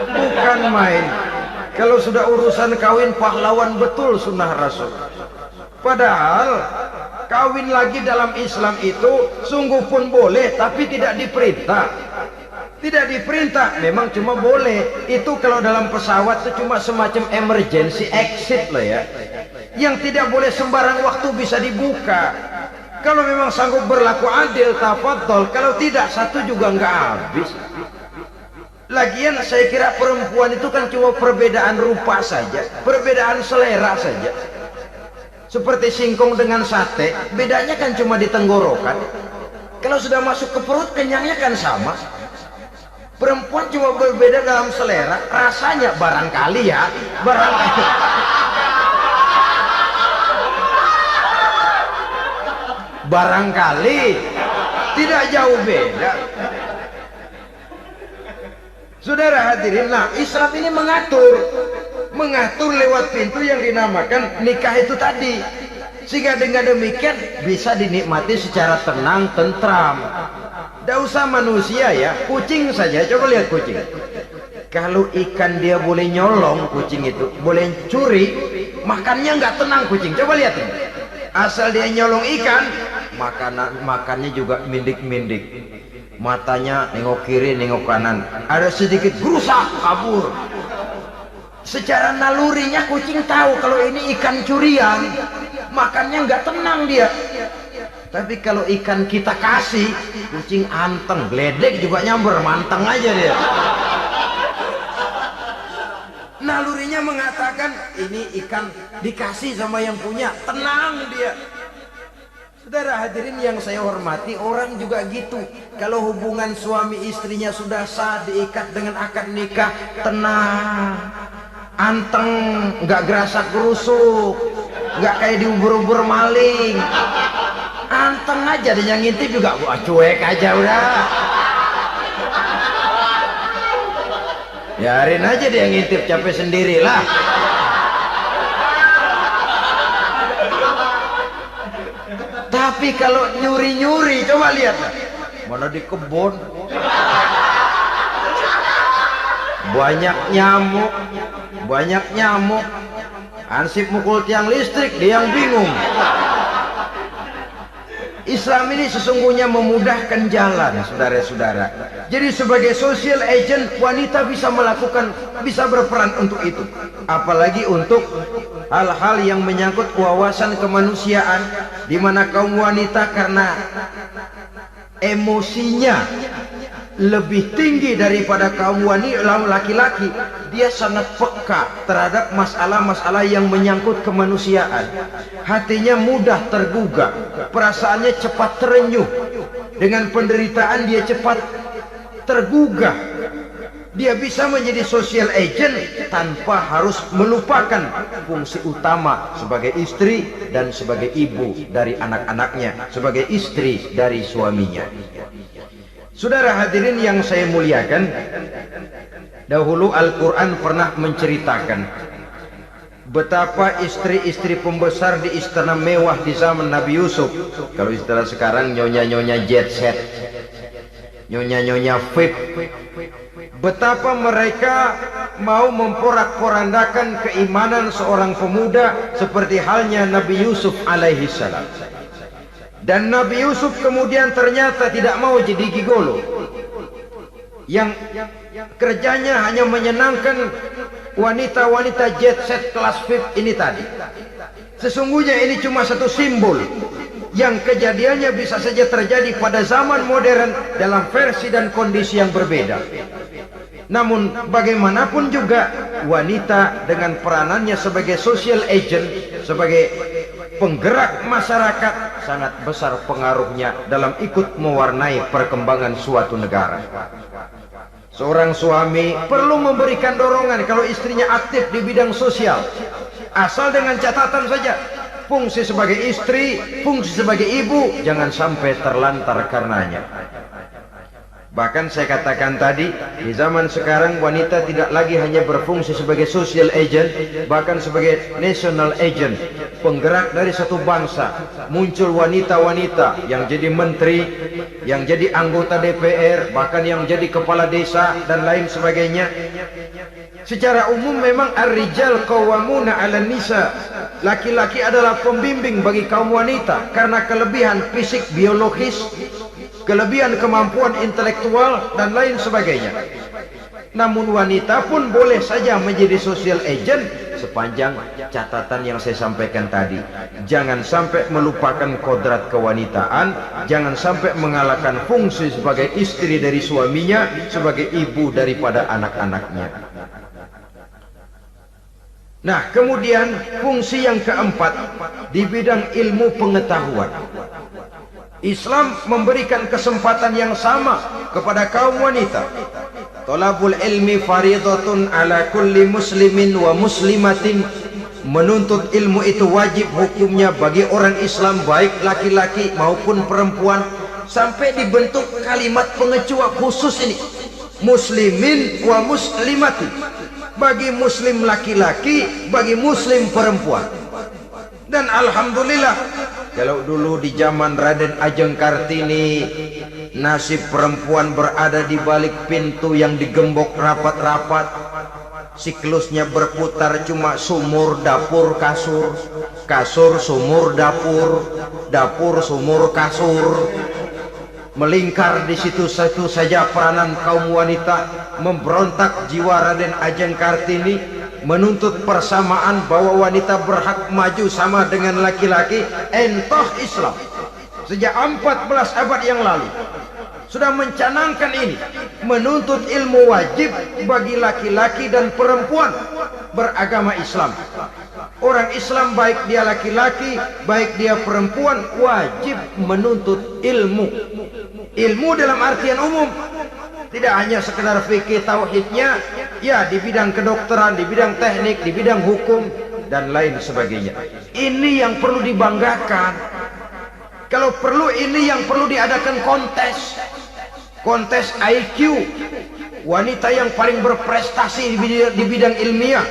Bukan main. Kalau sudah urusan kawin pahlawan betul sunnah Rasul. Padahal kawin lagi dalam Islam itu sungguh pun boleh, tapi tidak diperintah. Tidak diperintah, memang cuma boleh. Itu kalau dalam pesawat itu cuma semacam emergency exit lah ya. Yang tidak boleh sembarang waktu bisa dibuka. Kalau memang sanggup berlaku adil, tafadhol. Kalau tidak, satu juga nggak habis. Lagian saya kira perempuan itu kan cuma perbedaan rupa saja, perbedaan selera saja. Seperti singkong dengan sate, bedanya kan cuma di tenggorokan. Kalau sudah masuk ke perut, kenyangnya kan sama. Perempuan cuma berbeda dalam selera, rasanya barangkali ya, barangkali. Barangkali tidak jauh beda. Saudara hadirin, nah Islam ini mengatur lewat pintu yang dinamakan nikah itu tadi, sehingga dengan demikian bisa dinikmati secara tenang, tentram. Tidak usah manusia ya, kucing saja. Coba lihat kucing. Kalau ikan dia boleh nyolong, kucing itu boleh curi, makannya nggak tenang kucing. Coba lihat ini. Asal dia nyolong ikan, makannya juga mindik-mindik. Matanya nengok kiri, nengok kanan. Ada sedikit berusaha kabur. Secara nalurinya kucing tahu kalau ini ikan curian, makannya nggak tenang dia. Tapi kalau ikan kita kasih, kucing anteng, geledek juga nyamber, manteng aja dia. Nalurinya mengatakan ini ikan dikasih sama yang punya, tenang dia. Saudara hadirin yang saya hormati, orang juga gitu. Kalau hubungan suami istrinya sudah sah, diikat dengan akad nikah, tenang, anteng, nggak gerasak gerusuk, nggak kayak diubur-ubur maling, anteng aja. Dia yang ngintip juga wah, cuek aja udah. Biarin aja dia ngintip, capek sendirilah. Tapi kalau nyuri-nyuri, coba lihat lah. Mana di kebun banyak nyamuk, ansip mukul tiang listrik, dia yang bingung. Islam ini sesungguhnya memudahkan jalan, saudara-saudara. Jadi sebagai social agent, wanita bisa berperan untuk itu. Apalagi untuk hal-hal yang menyangkut wawasan kemanusiaan, di mana kaum wanita karena emosinya lebih tinggi daripada kaum laki-laki, dia sangat peka terhadap masalah-masalah yang menyangkut kemanusiaan. Hatinya mudah tergugah, perasaannya cepat terenyuh. Dengan penderitaan dia cepat tergugah. Dia bisa menjadi social agent tanpa harus melupakan fungsi utama sebagai istri dan sebagai ibu dari anak-anaknya, sebagai istri dari suaminya. Saudara hadirin yang saya muliakan, dahulu Al-Quran pernah menceritakan betapa istri-istri pembesar di istana mewah di zaman Nabi Yusuf. Kalau istilah sekarang nyonya-nyonya jet set, nyonya-nyonya VIP. Betapa mereka mau memporak-porandakan keimanan seorang pemuda seperti halnya Nabi Yusuf alaihi salam. Dan Nabi Yusuf kemudian ternyata tidak mau jadi gigolo yang kerjanya hanya menyenangkan wanita-wanita jet set kelas VIP ini tadi. Sesungguhnya ini cuma satu simbol yang kejadiannya bisa saja terjadi pada zaman modern dalam versi dan kondisi yang berbeda. Namun bagaimanapun juga wanita dengan peranannya sebagai social agent, sebagai penggerak masyarakat, sangat besar pengaruhnya dalam ikut mewarnai perkembangan suatu negara. Seorang suami perlu memberikan dorongan kalau istrinya aktif di bidang sosial, asal dengan catatan saja, fungsi sebagai istri, fungsi sebagai ibu, jangan sampai terlantar karenanya. Bahkan saya katakan tadi, di zaman sekarang wanita tidak lagi hanya berfungsi sebagai social agent, bahkan sebagai national agent, penggerak dari satu bangsa. Muncul wanita-wanita yang jadi menteri, yang jadi anggota DPR, bahkan yang jadi kepala desa dan lain sebagainya. Secara umum memang ar-rijal qawwamuna 'alan nisa. Laki-laki adalah pembimbing bagi kaum wanita karena kelebihan fisik biologis, kelebihan kemampuan intelektual dan lain sebagainya. Namun wanita pun boleh saja menjadi social agent sepanjang catatan yang saya sampaikan tadi. Jangan sampai melupakan kodrat kewanitaan, jangan sampai mengalahkan fungsi sebagai istri dari suaminya, sebagai ibu daripada anak-anaknya. Nah, kemudian fungsi yang keempat di bidang ilmu pengetahuan. Islam memberikan kesempatan yang sama kepada kaum wanita. Thalabul ilmi faridatun ala kulli muslimin wa muslimatin. Menuntut ilmu itu wajib hukumnya bagi orang Islam, baik laki-laki maupun perempuan. Sampai dibentuk kalimat pengecuali khusus ini, muslimin wa muslimatin, bagi muslim laki-laki, bagi muslim perempuan. Dan alhamdulillah, kalau dulu di zaman Raden Ajeng Kartini, nasib perempuan berada di balik pintu yang digembok rapat-rapat, siklusnya berputar cuma sumur, dapur, kasur, kasur, sumur, dapur, dapur, sumur, kasur. Melingkar di situ satu saja peranan kaum wanita. Memberontak jiwa Raden Ajeng Kartini, menuntut persamaan bahwa wanita berhak maju sama dengan laki-laki. Entah Islam sejak 14 abad yang lalu sudah mencanangkan ini, menuntut ilmu wajib bagi laki-laki dan perempuan beragama Islam. Orang Islam, baik dia laki-laki, baik dia perempuan, wajib menuntut ilmu. Ilmu dalam artian umum, tidak hanya sekedar fikih tauhidnya, ya, di bidang kedokteran, di bidang teknik, di bidang hukum dan lain sebagainya. Ini yang perlu dibanggakan. Kalau perlu, ini yang perlu diadakan kontes, kontes IQ. Wanita yang paling berprestasi di bidang ilmiah,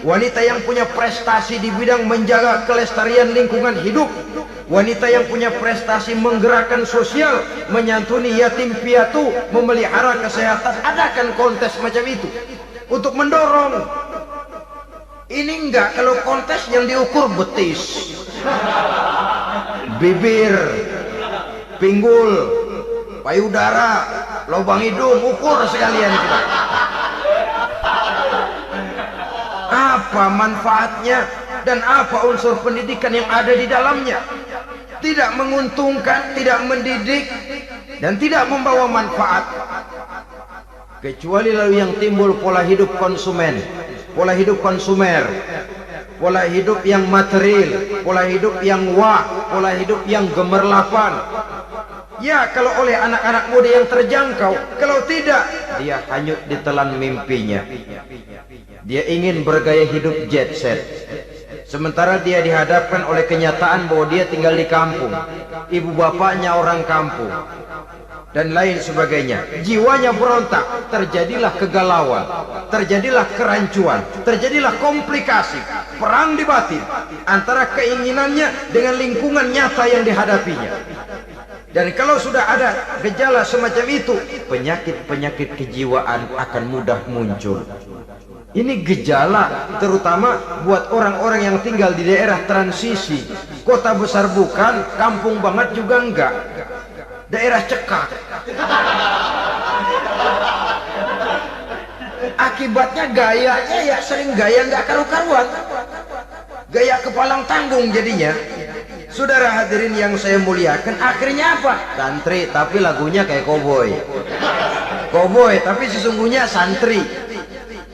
wanita yang punya prestasi di bidang menjaga kelestarian lingkungan hidup, wanita yang punya prestasi menggerakkan sosial, menyantuni yatim piatu, memelihara kesehatan. Adakan kontes macam itu untuk mendorong. Ini enggak, kalau kontes yang diukur betis, bibir, pinggul, payudara, lubang hidung, ukur sekalian kita. Apa manfaatnya dan apa unsur pendidikan yang ada di dalamnya? Tidak menguntungkan, tidak mendidik, dan tidak membawa manfaat. Kecuali lalu yang timbul pola hidup konsumen, pola hidup konsumer, pola hidup yang material, pola hidup yang pola hidup yang gemerlapan. Ya, kalau oleh anak-anak muda yang terjangkau. Kalau tidak, dia hanyut ditelan mimpinya. Dia ingin bergaya hidup jet set, sementara dia dihadapkan oleh kenyataan bahwa dia tinggal di kampung, ibu bapaknya orang kampung, dan lain sebagainya. Jiwanya berontak, terjadilah kegalauan, terjadilah kerancuan, terjadilah komplikasi, perang di batin antara keinginannya dengan lingkungan nyata yang dihadapinya. Dan kalau sudah ada gejala semacam itu, penyakit-penyakit kejiwaan akan mudah muncul. Ini gejala terutama buat orang-orang yang tinggal di daerah transisi. Kota besar bukan, kampung banget juga enggak, daerah cekak. Akibatnya gayanya ya sering gaya nggak karu-karuan, gaya kepalang tanggung jadinya. Saudara hadirin yang saya muliakan, akhirnya apa? Santri tapi lagunya kayak koboi, koboi tapi sesungguhnya santri.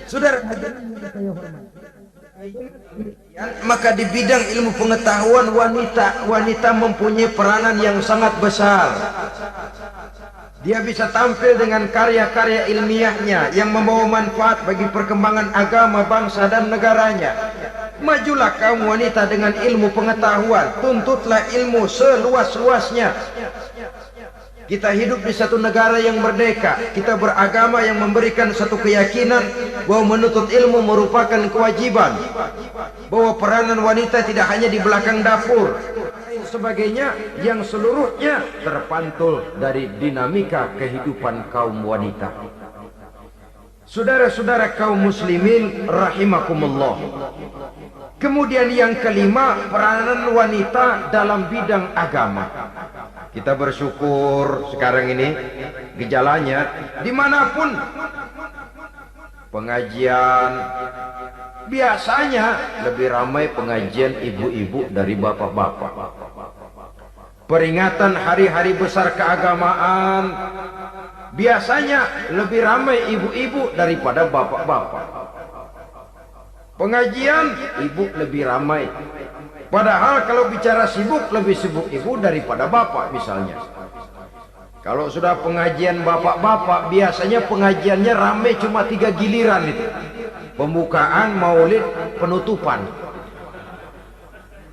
Saudara hadirin yang saya hormati, maka di bidang ilmu pengetahuan wanita mempunyai peranan yang sangat besar. Dia bisa tampil dengan karya-karya ilmiahnya yang membawa manfaat bagi perkembangan agama, bangsa dan negaranya. Majulah kaum wanita dengan ilmu pengetahuan, tuntutlah ilmu seluas-luasnya. Kita hidup di satu negara yang merdeka, kita beragama yang memberikan satu keyakinan bahwa menuntut ilmu merupakan kewajiban, bahwa peranan wanita tidak hanya di belakang dapur, sebagainya, yang seluruhnya terpantul dari dinamika kehidupan kaum wanita. Saudara-saudara kaum muslimin rahimakumullah. Kemudian yang kelima, peranan wanita dalam bidang agama. Kita bersyukur sekarang ini gejalanya dimanapun pengajian, biasanya lebih ramai pengajian ibu-ibu dari bapak-bapak. Peringatan hari-hari besar keagamaan, biasanya lebih ramai ibu-ibu daripada bapak-bapak. Pengajian ibu lebih ramai. Padahal kalau bicara sibuk, lebih sibuk ibu daripada bapak misalnya. Kalau sudah pengajian bapak-bapak, biasanya pengajiannya ramai cuma 3 giliran itu. Pembukaan, maulid, penutupan.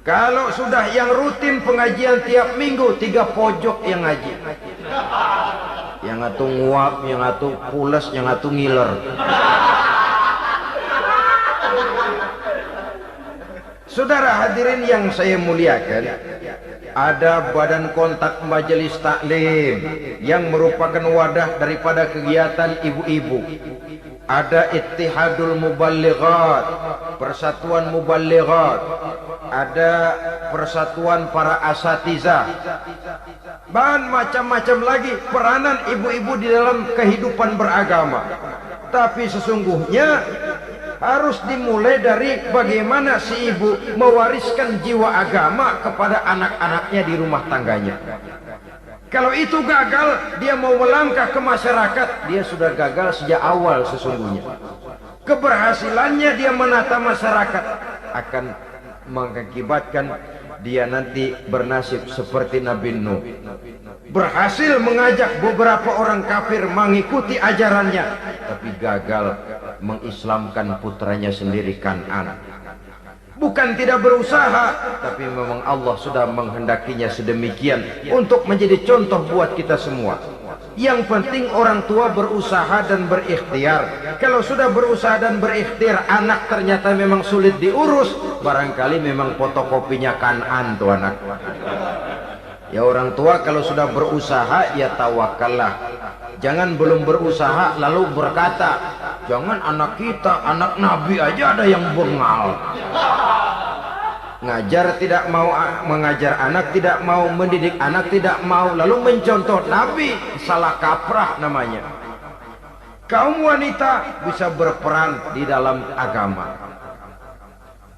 Kalau sudah yang rutin pengajian tiap minggu, 3 pojok yang ngaji. Yang atu nguap, yang atu pules, yang atu ngiler. Saudara hadirin yang saya muliakan, ada badan kontak majelis taklim yang merupakan wadah daripada kegiatan ibu-ibu. Ada Ittihadul Muballighat, Persatuan Muballighat, ada Persatuan Para Asatizah, dan macam-macam lagi peranan ibu-ibu di dalam kehidupan beragama. Tapi sesungguhnya harus dimulai dari bagaimana si ibu mewariskan jiwa agama kepada anak-anaknya di rumah tangganya. Kalau itu gagal, dia mau melangkah ke masyarakat, dia sudah gagal sejak awal sesungguhnya. Keberhasilannya dia menata masyarakat akan mengakibatkan dia nanti bernasib seperti Nabi Nuh. Berhasil mengajak beberapa orang kafir mengikuti ajarannya, tapi gagal mengislamkan putranya sendiri Kan'an. Bukan tidak berusaha, tapi memang Allah sudah menghendakinya sedemikian untuk menjadi contoh buat kita semua. Yang penting orang tua berusaha dan berikhtiar. Kalau sudah berusaha dan berikhtiar, anak ternyata memang sulit diurus, barangkali memang fotokopinya Kan'an tuh anak. Ya orang tua kalau sudah berusaha, ya tawakallah. Jangan belum berusaha lalu berkata, jangan anak kita, anak Nabi aja ada yang bengal. Ngajar tidak mau, mengajar anak tidak mau, mendidik anak tidak mau, lalu mencontoh Nabi, salah kaprah namanya. Kaum wanita bisa berperan di dalam agama.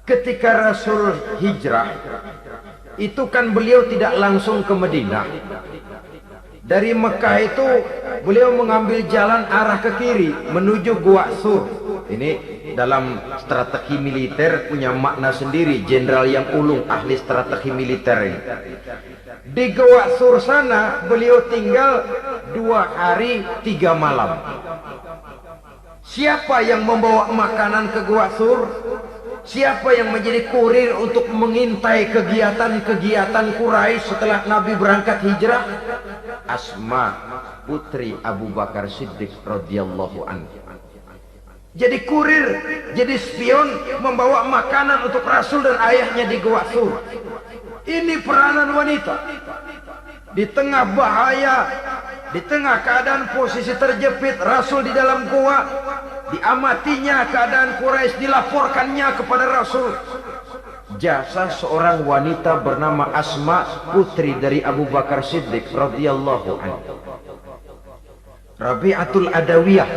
Ketika Rasul hijrah, itu kan beliau tidak langsung ke Madinah. Dari Mekah itu beliau mengambil jalan arah ke kiri menuju Gua Sur. Ini dalam strategi militer punya makna sendiri. Jenderal yang ulung, ahli strategi militer ini. Di Gua Sur sana beliau tinggal 2 hari 3 malam. Siapa yang membawa makanan ke Gua Sur? Siapa yang menjadi kurir untuk mengintai kegiatan-kegiatan Quraisy setelah Nabi berangkat hijrah? Asma, putri Abu Bakar Siddiq radhiyallahu anhu. Jadi kurir, jadi spion, membawa makanan untuk Rasul dan ayahnya di Gua Sur. Ini peranan wanita. Di tengah bahaya, di tengah keadaan posisi terjepit, Rasul di dalam gua, diamatinya keadaan Quraisy, dilaporkannya kepada Rasul. Jasa seorang wanita bernama Asma, putri dari Abu Bakar Siddiq radhiyallahu anhu. Rabi'atul Adawiyah,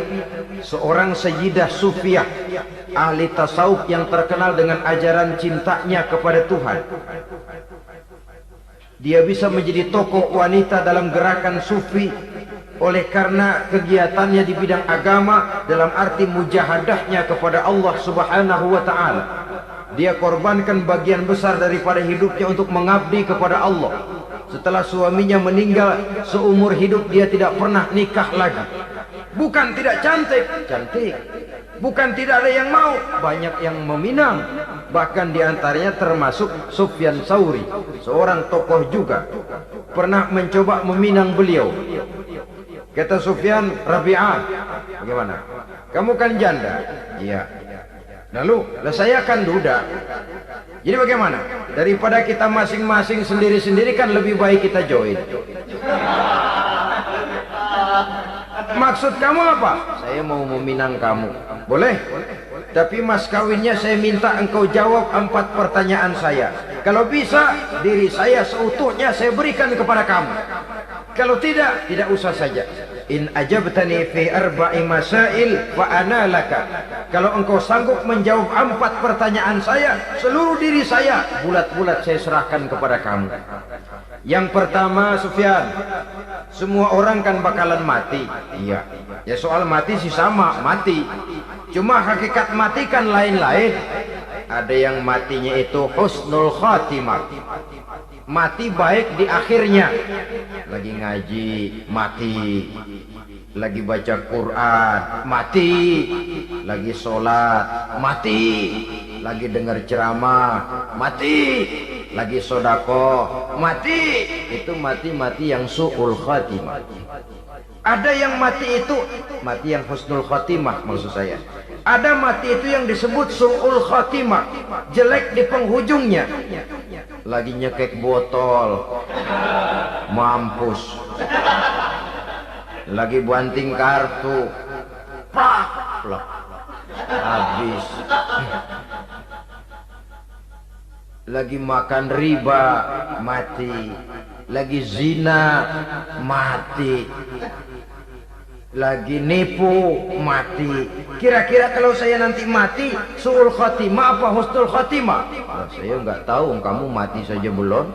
seorang sayyidah sufiyah, ahli tasawuf yang terkenal dengan ajaran cintanya kepada Tuhan. Dia bisa menjadi tokoh wanita dalam gerakan sufi oleh karena kegiatannya di bidang agama, dalam arti mujahadahnya kepada Allah Subhanahu wa ta'ala. Dia korbankan bagian besar daripada hidupnya untuk mengabdi kepada Allah. Setelah suaminya meninggal, seumur hidup dia tidak pernah nikah lagi. Bukan tidak cantik, cantik. Bukan tidak ada yang mau, banyak yang meminang. Bahkan diantaranya termasuk Sufyan Tsauri, seorang tokoh juga, pernah mencoba meminang beliau. Kata Sufyan, Rabi'ah, bagaimana? Kamu kan janda? Iya. Lalu, saya kan duda. Jadi bagaimana? Daripada kita masing-masing sendiri-sendiri kan lebih baik kita join. Maksud kamu apa? Saya mau meminang kamu. Boleh? Tapi mas kawinnya saya minta engkau jawab 4 pertanyaan saya. Kalau bisa, diri saya seutuhnya saya berikan kepada kamu. Kalau tidak, tidak usah saja. In ajabtani fi 4 masail fa ana laka. Kalau engkau sanggup menjawab 4 pertanyaan saya, seluruh diri saya bulat-bulat saya serahkan kepada kamu. Yang pertama, Sufyan, semua orang kan bakalan mati. Iya. Ya soal mati sih sama, mati. Cuma hakikat mati kan lain-lain. Ada yang matinya itu husnul khatimah, mati baik di akhirnya. Lagi ngaji, mati. Lagi baca Quran, mati. Lagi sholat, mati. Lagi dengar ceramah, mati. Lagi sodako, mati. Itu mati-mati yang su'ul khatimah. Ada yang mati itu mati yang husnul khatimah, maksud saya. Ada mati itu yang disebut su'ul khatimah, jelek di penghujungnya. Lagi nyekek botol, mampus. Lagi banting kartu, plak, plak, habis. Lagi makan riba, mati. Lagi zina, mati. Lagi nipu, mati. Kira-kira kalau saya nanti mati, su'ul khatimah apa husnul khatimah? Nah, saya nggak tahu, kamu mati saja belum.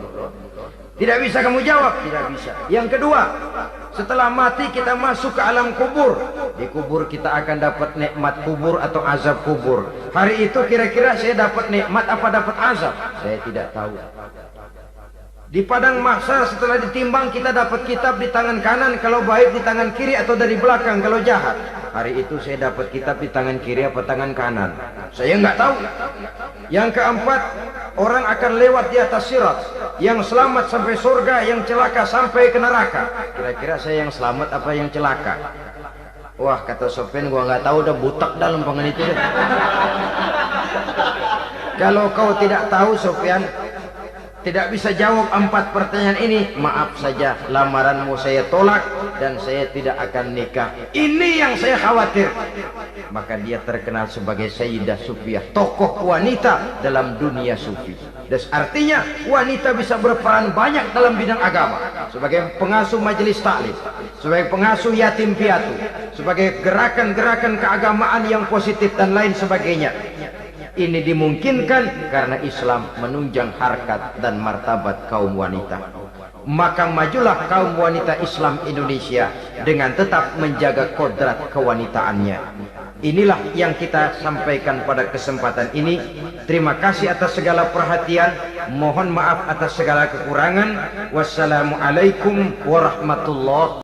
Tidak bisa kamu jawab, tidak bisa. Yang kedua, setelah mati kita masuk ke alam kubur. Di kubur kita akan dapat nikmat kubur atau azab kubur. Hari itu kira-kira saya dapat nikmat apa dapat azab? Saya tidak tahu. Di padang mahsyar setelah ditimbang kita dapat kitab di tangan kanan kalau baik, di tangan kiri atau dari belakang kalau jahat. Hari itu saya dapat kitab di tangan kiri apa tangan kanan? Saya nggak tahu. Yang keempat, orang akan lewat di atas sirat. Yang selamat sampai surga, yang celaka sampai ke neraka. Kira-kira saya yang selamat apa yang celaka? Wah, kata Sofyan, gua nggak tahu, udah butak dalam pengen itu deh. Kalau kau tidak tahu, Sofyan, tidak bisa jawab 4 pertanyaan ini, maaf saja, lamaranmu saya tolak dan saya tidak akan nikah. Ini yang saya khawatir. Maka dia terkenal sebagai Sayyidah Sufiyah, tokoh wanita dalam dunia sufi. Dan artinya wanita bisa berperan banyak dalam bidang agama, sebagai pengasuh majelis taklim, sebagai pengasuh yatim piatu, sebagai gerakan-gerakan keagamaan yang positif dan lain sebagainya. Ini dimungkinkan karena Islam menunjang harkat dan martabat kaum wanita. Maka majulah kaum wanita Islam Indonesia dengan tetap menjaga kodrat kewanitaannya. Inilah yang kita sampaikan pada kesempatan ini. Terima kasih atas segala perhatian. Mohon maaf atas segala kekurangan. Wassalamualaikum warahmatullahi